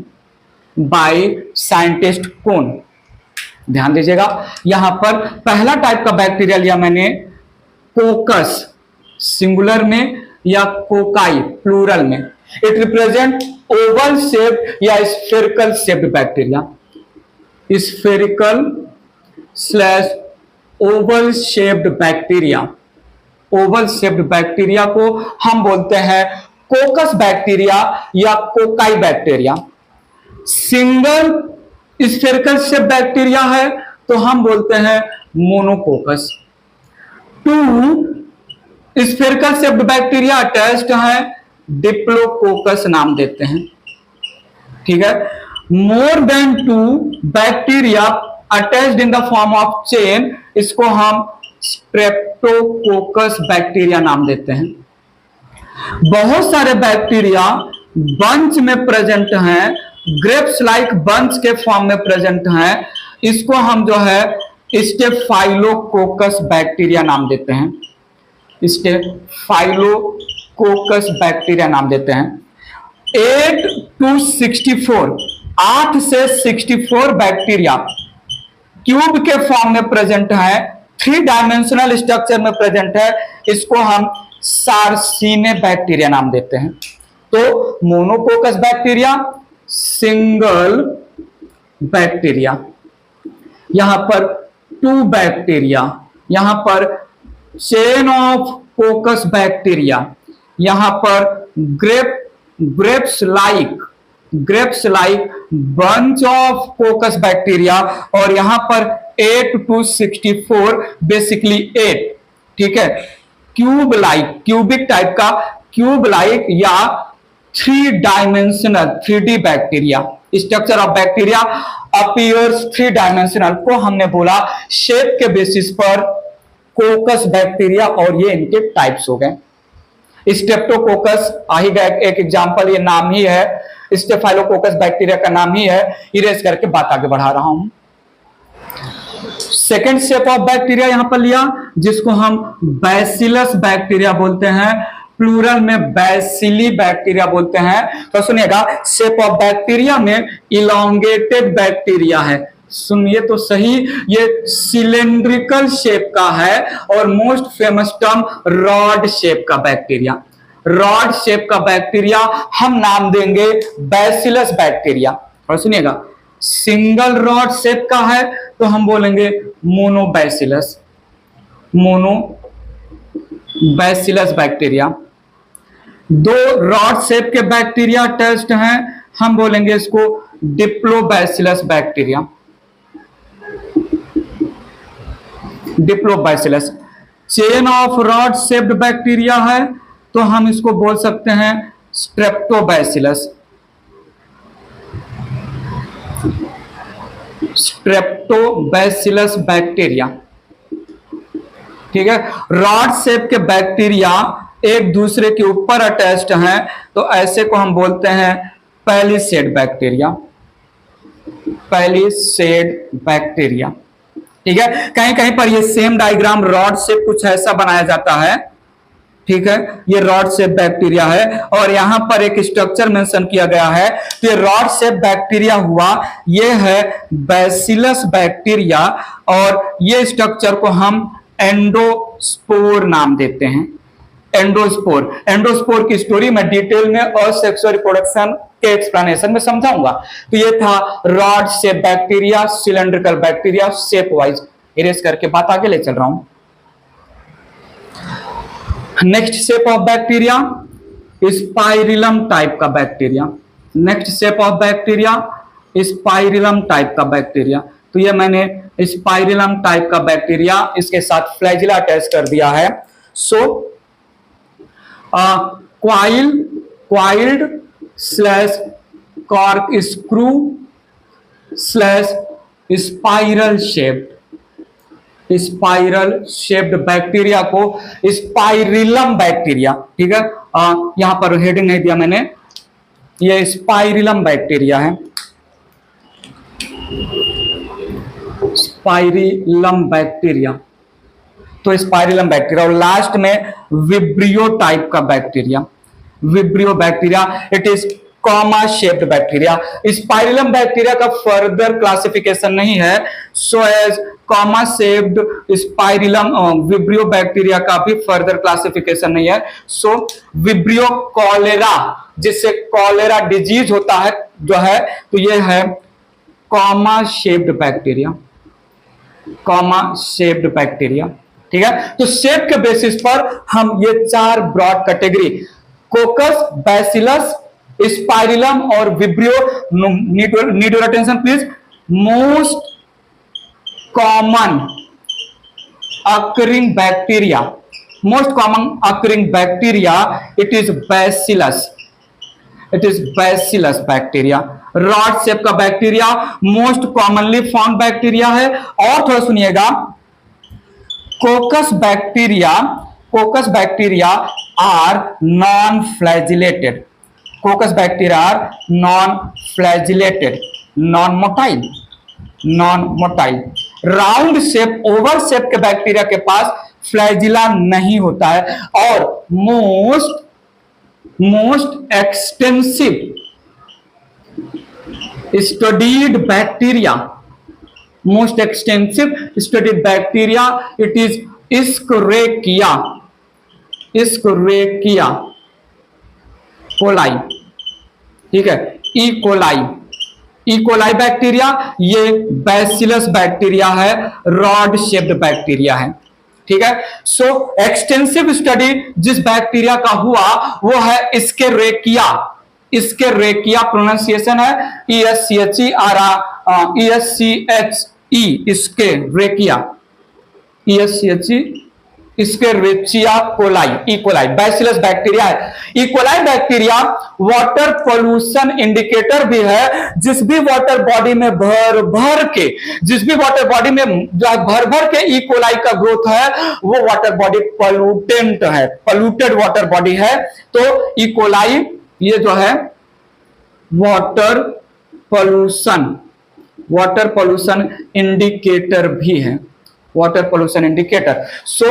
by scientist Cohn, ध्यान दीजिएगा। यहां पर पहला टाइप का बैक्टीरिया लिया मैंने कोकस सिंगुलर में या कोकाई प्लूरल में। इट रिप्रेजेंट ओवल शेप्ड या spherical shaped bacteria, spherical slash oval shaped bacteria. Oval shaped bacteria को हम बोलते हैं कोकस बैक्टीरिया या cocci bacteria. Single spherical shape bacteria है तो हम बोलते हैं monococcus. Two spherical shaped bacteria attached है, डिप्लोकोकस नाम देते हैं, ठीक है। More than two bacteria attached in the form of chain, इसको हम स्ट्रेप्टोकोकस बैक्टीरिया नाम देते हैं। बहुत सारे बैक्टीरिया बंच में प्रेजेंट हैं, ग्रेप्स लाइक बंच के फॉर्म में प्रेजेंट हैं, इसको हम जो है स्टेफाइलोकोकस बैक्टीरिया नाम देते हैं, स्टेफाइलोकोकस बैक्टीरिया नाम देते हैं। 8 to 64, 8 से 64 बैक्टीरिया क्यूब के फॉर्म में प्रेजेंट है, 3 डायमेंशनल स्ट्रक्चर में प्रेजेंट है, इसको हम सार्सिने बैक्टीरिया नाम देते हैं। तो मोनोकोकस बैक्टीरिया, सिंगल बैक्टीरिया, यहां पर 2 बैक्टीरिया, यहां पर चेन ऑफ कोकस बैक्टीरिया, यहां पर grapes like bunch of कोकस bacteria, और यहां पर 8 to 64 बेसिकली 8, ठीक है। क्यूब लाइक, क्यूबिक टाइप का क्यूब लाइक या 3 dimensional 3D bacteria. Structure of bacteria appears 3 dimensional को हमने बोला शेप के बेसिस पर कोकस बैक्टीरिया, और ये इनके टाइप्स हो गए। स्ट्रेप्टोकोकस आ ही गया एक एग्जांपल, ये नाम ही है, स्टेफाइलोकोकस बैक्टीरिया का नाम ही है। इरेज करके बात आगे बढ़ा रहा हूं। सेकेंड शेप ऑफ बैक्टीरिया यहां पर लिया, जिसको हम बैसिलस बैक्टीरिया बोलते हैं, प्लूरल में बैसिली बैक्टीरिया बोलते हैं। तो सुनिएगा, शेप ऑफ बैक्टीरिया में इलोंगेटेड बैक्टीरिया है, सुनिए तो सही, ये सिलेंड्रिकल शेप का है, और most famous term rod shape का बैक्टीरिया। रॉड शेप का बैक्टीरिया हम नाम देंगे बैसिलस बैक्टीरिया। और सुनिएगा, सिंगल रॉड शेप का है तो हम बोलेंगे monobacillus, monobacillus bacteria. 2 rod shape के बैक्टीरिया टेस्ट हैं, हम बोलेंगे इसको diplobacillus bacteria, diplobacillus. Chain of rod shaped bacteria है तो हम इसको बोल सकते हैं स्ट्रेप्टोबैसिलस, स्ट्रेप्टोबैसिलस बैक्टीरिया, ठीक है। रॉड शेप के बैक्टीरिया एक दूसरे के ऊपर अटैच्ड हैं, तो ऐसे को हम बोलते हैं पैलिसेड बैक्टीरिया। पैलिसेड बैक्टीरिया, ठीक है। कहीं कहीं पर ये सेम डायग्राम रॉड से कुछ ऐसा बनाया जाता है, ठीक है। ये रॉड शेप बैक्टीरिया है और यहां पर एक स्ट्रक्चर मेंशन किया गया है, तो ये रॉड शेप बैक्टीरिया हुआ, ये है बैसिलस बैक्टीरिया और ये स्ट्रक्चर को हम एंडोस्पोर नाम देते हैं। एंडोस्पोर, एंडोस्पोर की स्टोरी मैं डिटेल में असेक्सुअल रिप्रोडक्शन के एक्सप्लेनेशन में समझाऊंगा। तो ये था rod shape bacteria, cylindrical bacteria, shape wise. Erase करके बात आगे ले चल रहा हूं। Next shape of bacteria spirillum type का bacteria. Next shape of bacteria spirillum type का बैक्टीरिया। तो ये मैंने स्पाइरिलम टाइप का बैक्टीरिया इसके साथ फ्लैजिला अटैच कर दिया है। So coiled slash corkscrew slash spiral shaped, spiral shaped bacteria को स्पाइरिलम बैक्टीरिया, ठीक है। यहां पर हेडिंग नहीं दिया मैंने, ये स्पाइरिलम बैक्टीरिया है, स्पाइरिलम बैक्टीरिया। तो स्पाइरिलम बैक्टीरिया और लास्ट में विब्रियो टाइप का bacteria, vibrio bacteria, it is comma shaped bacteria. Spirillum bacteria का फर्दर क्लासिफिकेशन नहीं है, so as comma shaped spirillum vibrio bacteria का भी फर्दर क्लासिफिकेशन नहीं है। सो विब्रियो कॉलेरा, जिससे कॉलेरा डिजीज होता है जो है, तो ये है comma shaped bacteria, comma shaped bacteria, ठीक है। तो शेप के बेसिस पर हम ये चार broad category coccus, bacillus, spirillum और vibrio, need your attention please, most common occurring bacteria, most common occurring bacteria, it is bacillus, it is bacillus bacteria. Rod shape का bacteria most commonly found bacteria है। और थोड़ा सुनिएगा, coccus bacteria, coccus bacteria are non flagellated, coccus bacteria are non flagellated, non motile, non motile. Round shape, oval shape के bacteria के पास flagella नहीं होता है। और most extensive studied bacteria, most extensive studied bacteria, it is Escherichia, Escherichia coli, ठीक है, E coli, E coli bacteria, ये बैसिलस बैक्टीरिया है, रॉड शेप्ड बैक्टीरिया है, ठीक है। सो एक्सटेंसिव स्टडी जिस बैक्टीरिया का हुआ वो है इस्केरेकिया, इस्केरेकिया प्रोनाउंसिएशन है ESCHE, Escherichia, ESCHE, Escherichia coli, E coli bacillus bacteria है। E coli bacteria water pollution indicator भी है। जिस भी वाटर बॉडी में भर भर के, जिस भी वाटर बॉडी में भर भर के ई कोलाई का ग्रोथ है, वो वाटर बॉडी पोल्यूटेंट है, पोल्यूटेड वाटर बॉडी है। तो ई कोलाई ये जो है वाटर पोल्यूशन इंडिकेटर भी है, water pollution indicator. So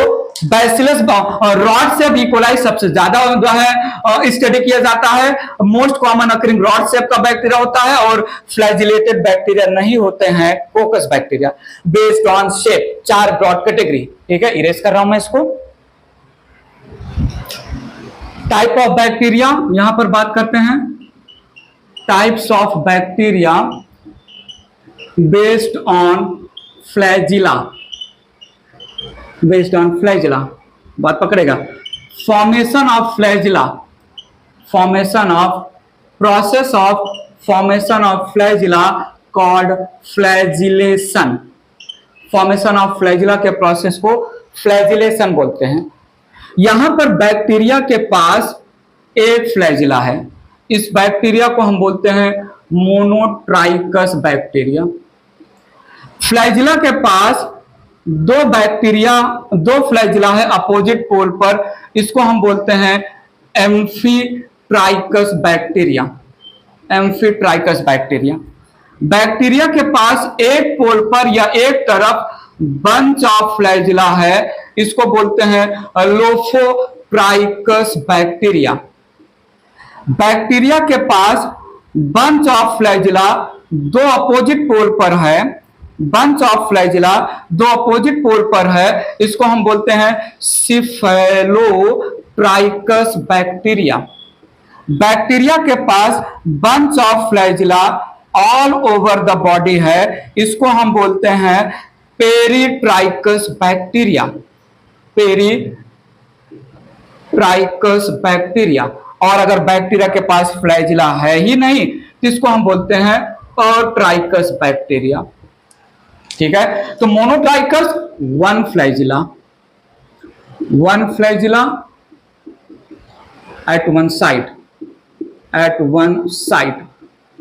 bacillus rod shape E coli सबसे ज्यादा जो है स्टडी किया जाता है। Most common occurring rod shape का बैक्टीरिया होता है और फ्लैजिलेटेड बैक्टीरिया नहीं होते हैं, coccus bacteria. Based on shape, चार ब्रॉड कैटेगरी, ठीक है। इरेज कर रहा हूं मैं इसको। टाइप ऑफ बैक्टीरिया यहां पर बात करते हैं, types of bacteria based on flagella, based on flagella, बात पकड़ेगा। Formation of flagella, formation of, process of formation of flagella called flagellation, formation of flagella के प्रोसेस को फ्लैजिलेशन बोलते हैं। यहां पर बैक्टीरिया के पास एक फ्लैजिला है, इस बैक्टीरिया को हम बोलते हैं मोनोट्राइकस बैक्टीरिया। फ्लैजिला के पास दो बैक्टीरिया, दो फ्लैजिला है अपोजिट पोल पर, इसको हम बोलते हैं amphitrichous bacteria. Amphitrichous bacteria, bacteria के पास एक पोल पर या एक तरफ बंच ऑफ फ्लैजिला है, इसको बोलते हैं लोफोट्राइकस बैक्टीरिया। बैक्टीरिया के पास बंच ऑफ फ्लैजिला दो अपोजिट पोल पर है, बंच ऑफ फ्लैजिला दो अपोजिट पोल पर है, इसको हम बोलते हैं सिफेलोट्राइकस बैक्टीरिया। बैक्टीरिया के पास bunch of flagella all over the body है, इसको हम बोलते हैं पेरीट्राइकस बैक्टीरिया। Peritrichous bacteria. और अगर बैक्टीरिया के पास फ्लैजिला है ही नहीं तो इसको हम बोलते हैं अट्राइकस बैक्टीरिया। ठीक है, तो monotrichous one flagella, one flagella at one side, at one side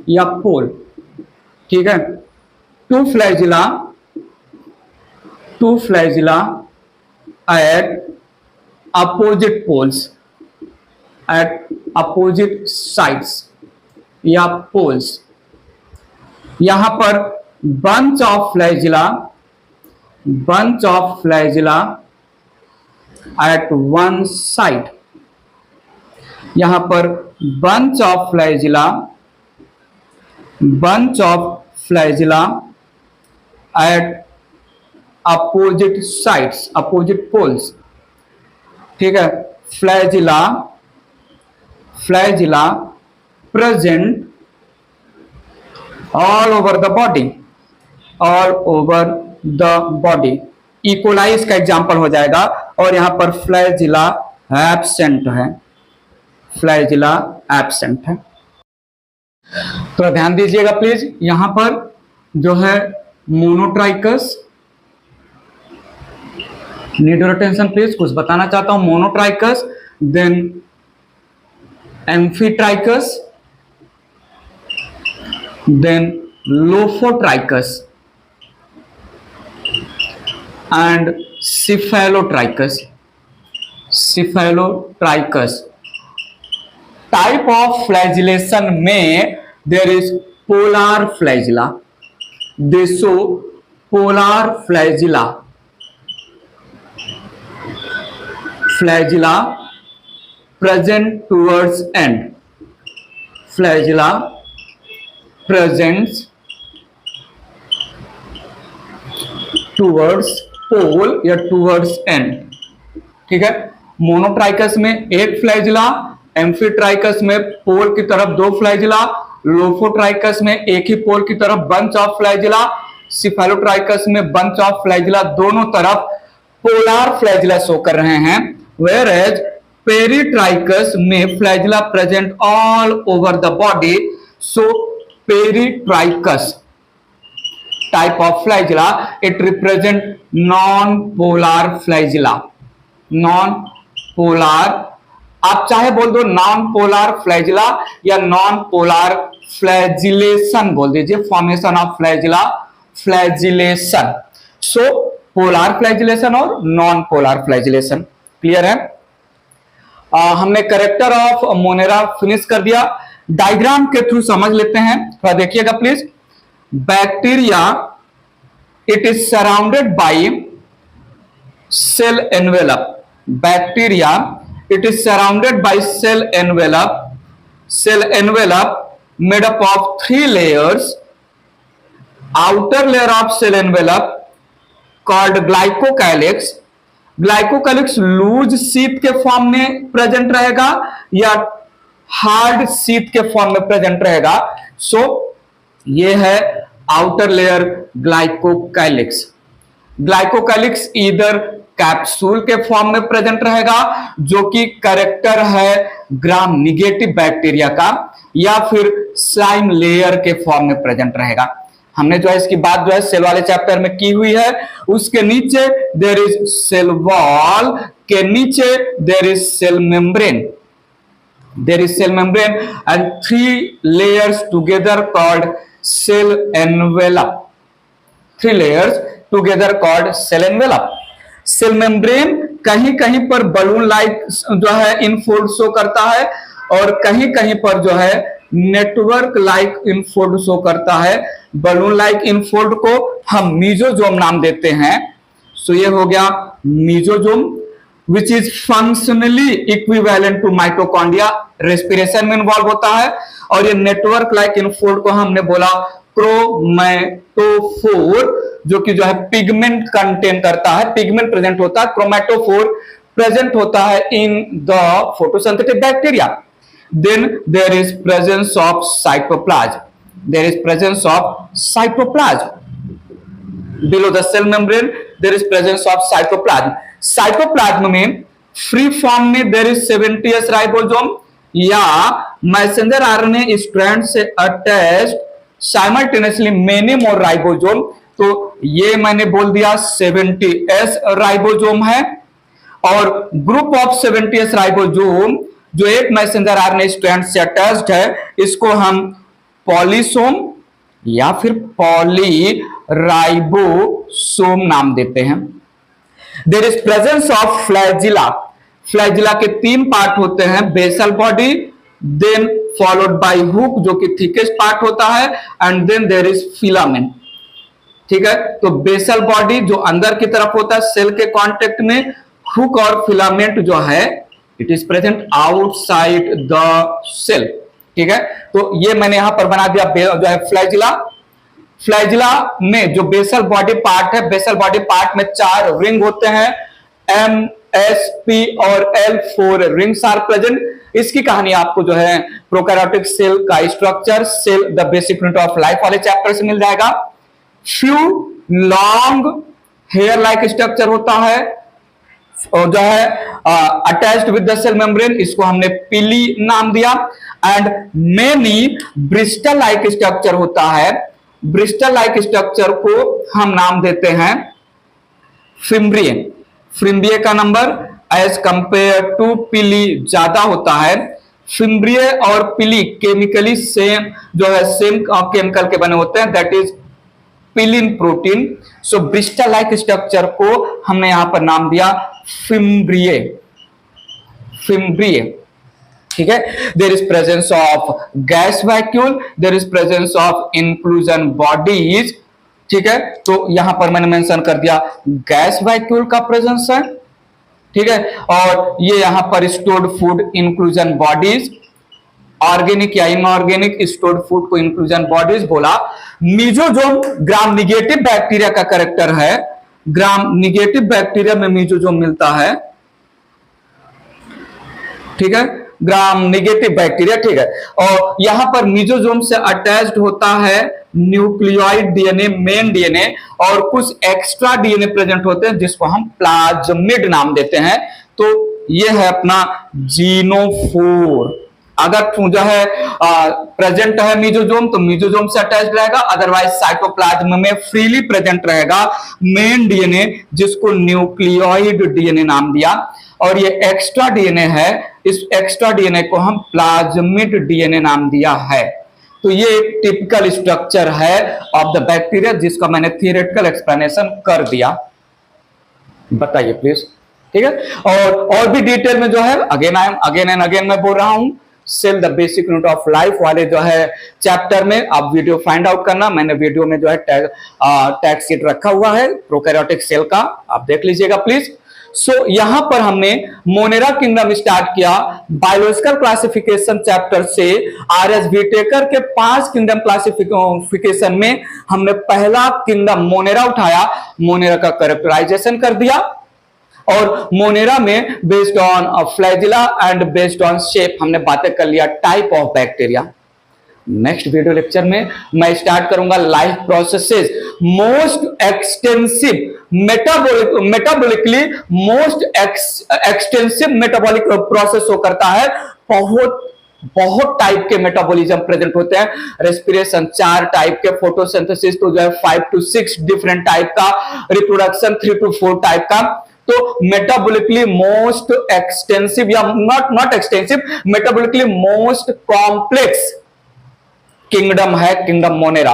या पोल। ठीक है, two flagella at opposite poles, at opposite sides या पोल्स। यहां पर bunch of flagella at one side, यहां पर bunch of flagella at opposite sides, opposite poles. ठीक है, flagella present all over the body, all over the body. E coli इसका example हो जाएगा, और यहां पर फ्लैजिला एब्सेंट है, फ्लैजिला एब्सेंट है। तो ध्यान दीजिएगा प्लीज, यहां पर जो है monotrichous, need your attention please, कुछ बताना चाहता हूं। Monotrichous, then amphitrichous, then lophotrichous and cephalotrichous. Type of flagellation में there is polar flagella, they show polar flagella, flagella present towards end, flagella presents towards pole या towards end। ठीक है, monotrichous में एक फ्लैजिला, एम्फीट्राइकस में पोल की तरफ दो फ्लैजिला, लोफोट्राइकस में एक ही पोल की तरफ बंच ऑफ फ्लैजिला, सिफेलोट्राइकस में बंच ऑफ फ्लैजिला दोनों तरफ पोलर फ्लैजिला शो कर रहे हैं। वेयर एज पेरीट्राइकस में flagella present all over the body, so peritrichous type of flagella, it represent non polar flagella. Non polar, आप चाहे बोल दो नॉन पोलर फ्लैजिला या नॉन पोलर फ्लैजिलेशन बोल दीजिए, formation of flagella, flagellation. So polar flagellation और non polar flagellation. Clear है? हमने कैरेक्टर ऑफ मोनेरा फिनिश कर दिया, डायग्राम के थ्रू समझ लेते हैं, थोड़ा देखिएगा please. Bacteria, it is surrounded by cell envelope. Bacteria, it is surrounded by cell envelope, cell envelope made up of 3 layers। Outer layer of cell envelope called glycocalyx. Glycocalyx loose sheet के form में present रहेगा या hard sheet के form में present रहेगा। So ये है outer layer glycocalyx. Glycocalyx इधर कैप्सूल के फॉर्म में प्रेजेंट रहेगा जो कि कैरेक्टर है ग्राम निगेटिव बैक्टीरिया का, या फिर स्लाइम लेयर के फॉर्म में प्रेजेंट रहेगा। हमने जो है इसकी बात जो है सेल वाले चैप्टर में की हुई है। उसके नीचे देयर इज सेल वॉल, के नीचे there is cell membrane, there is cell membrane and 3 layers together called cell envelope. 3 layers together called cell envelope. Cell membrane कहीं कहीं पर बलून लाइक जो है इनफोल्ड शो करता है और कहीं कहीं पर जो है नेटवर्क लाइक इनफोल्ड शो करता है। बलून लाइक इनफोल्ड को हम मीजोजोम नाम देते हैं। सो ये हो गया mesosome, which is functionally equivalent to mitochondria, respiration में इन्वॉल्व होता है। और ये नेटवर्क लाइक इनफोल्ड को हमने बोला क्रोमैटोफोर, जो कि जो है पिगमेंट कंटेन करता है, पिगमेंट प्रेजेंट होता है। क्रोमैटोफोर प्रेजेंट होता है in the photosynthetic bacteria. Then there is presence of cytoplasm, there is presence of cytoplasm below the cell membrane, there is presence of cytoplasm. Cytoplasm में free form में there is 70s ribosome या messenger RNA strand से attached simultaneously many more ribosome. तो ये मैंने बोल दिया 70s ribosome है। और ग्रुप ऑफ 70s राइबोसोम जो एक मैसेंजर आरएनए स्ट्रैंड से अटैच्ड है, इसको हम पॉलीसोम या फिर पॉलीराइबोसोम नाम देते हैं। There is presence of flagella. Flagella के 3 पार्ट होते हैं, basal body, then followed by hook जो कि थिकेस्ट पार्ट होता है, and then there is filament. ठीक है, तो बेसल बॉडी जो अंदर की तरफ होता है सेल के कांटेक्ट में, हुक और फिलामेंट जो है it is present outside the cell. ठीक है, तो ये मैंने यहां पर बना दिया जो है फ्लैजिला। फ्लैजिला में जो बेसल बॉडी पार्ट है, बेसल बॉडी पार्ट में 4 रिंग होते हैं, एम, एस, पी और एल, 4 रिंग्स आर प्रेजेंट। इसकी कहानी आपको जो है प्रोकैरियोटिक सेल का structure, cell the basic unit of life वाले चैप्टर से मिल जाएगा। Few long hair like structure होता है और जो है attached with the cell membrane, इसको हमने पिली नाम दिया। And many bristle like structure होता है, ब्रिस्टल लाइक स्ट्रक्चर को हम नाम देते हैं फिम्ब्रिए। फिम्ब्रिए का नंबर एज कंपेयर टू पिली ज्यादा होता है। फिम्ब्रिए और पिली केमिकली सेम जो है सेम केमिकल के बने होते हैं, that is pilin protein. So bristle like structure को हमने यहां पर नाम दिया फिम्ब्रिए, फिम्ब्रिए। ठीक है, there is presence of gas vacuole, there is presence of inclusion bodies. ठीक है, तो यहां पर मैंने मेंशन कर दिया गैस वैक्यूल का प्रेजेंस है। ठीक है, और ये यहां पर stored food inclusion bodies, organic या इनऑर्गेनिक स्टोर्ड फूड को इंक्लूजन बॉडीज बोला। मीजोजोम ग्राम निगेटिव बैक्टीरिया का कैरेक्टर है, ग्राम निगेटिव बैक्टीरिया में मीजोजोम मिलता है। ठीक है, ग्राम निगेटिव बैक्टीरिया। ठीक है, और यहां पर मीजोजोम से अटैच्ड होता है न्यूक्लियोइड डीएनए, मेन डीएनए, और कुछ एक्स्ट्रा डीएनए प्रेजेंट होते हैं जिसको हम प्लाज्मिड नाम देते हैं। तो ये है अपना जीनोफोर। अगर जो है प्रेजेंट है मीजोजोम तो मीजोजोम से अटैच्ड रहेगा, अदरवाइज साइटोप्लाज्म में फ्रीली प्रेजेंट रहेगा मेन डीएनए जिसको न्यूक्लियोइड डीएनए नाम दिया। और ये एक्स्ट्रा डीएनए है, इस एक्स्ट्रा डीएनए को हम प्लाज्मिड डीएनए नाम दिया है। तो ये एक टिपिकल स्ट्रक्चर है ऑफ द बैक्टीरिया जिसका मैंने थियोरेटिकल एक्सप्लेनेशन कर दिया। बताइए प्लीज। ठीक है, और भी डिटेल में जो है अगेन एंड अगेन मैं बोल रहा हूं, cell the basic unit of life वाले जो है चैप्टर में आप वीडियो फाइंड आउट करना। मैंने वीडियो में जो है टैग शीट रखा हुआ है प्रोकैरियोटिक सेल का, आप देख लीजिएगा प्लीज। सो यहां पर हमने मोनेरा किंगडम स्टार्ट किया बायोलॉजिकल क्लासिफिकेशन चैप्टर से। आर.एस. व्हिटेकर के 5 किंगडम क्लासिफिकेशन में हमने पहला किंगडम मोनेरा उठाया, मोनेरा का कैरेक्टराइजेशन कर दिया, और मोनेरा में based on flagella and based on shape हमने बातें कर लिया type of bacteria. Next video lecture में मैं स्टार्ट करूंगा life processes, most extensive metabolically most extensive metabolic process हो करता है। बहुत टाइप के मेटाबॉलिज्म प्रेजेंट होते हैं, रेस्पिरेशन 4 टाइप के, फोटोसिंथेसिस तो जो है 5 to 6 डिफरेंट टाइप का, रिप्रोडक्शन 3 to 4 टाइप का। तो मेटाबॉलिकली मोस्ट एक्सटेंसिव या not extensive, metabolically most complex kingdom है किंगडम मोनेरा।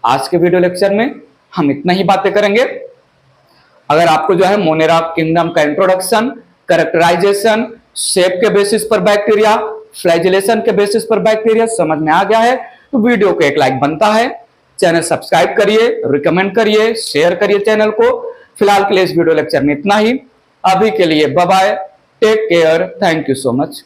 आज के वीडियो लेक्चर में हम इतना ही बातें करेंगे। अगर आपको जो है मोनेरा किंगडम का इंट्रोडक्शन, कैरेक्टराइजेशन, शेप के बेसिस पर बैक्टीरिया, फ्लैजिलेशन के बेसिस पर बैक्टीरिया समझ में आ गया है तो वीडियो को एक लाइक बनता है। चैनल सब्सक्राइब करिए, रिकमेंड करिए, शेयर करिए चैनल को। फिलहाल के लिए इस वीडियो लेक्चर में इतना ही। अभी के लिए bye bye, take care, thank you so much.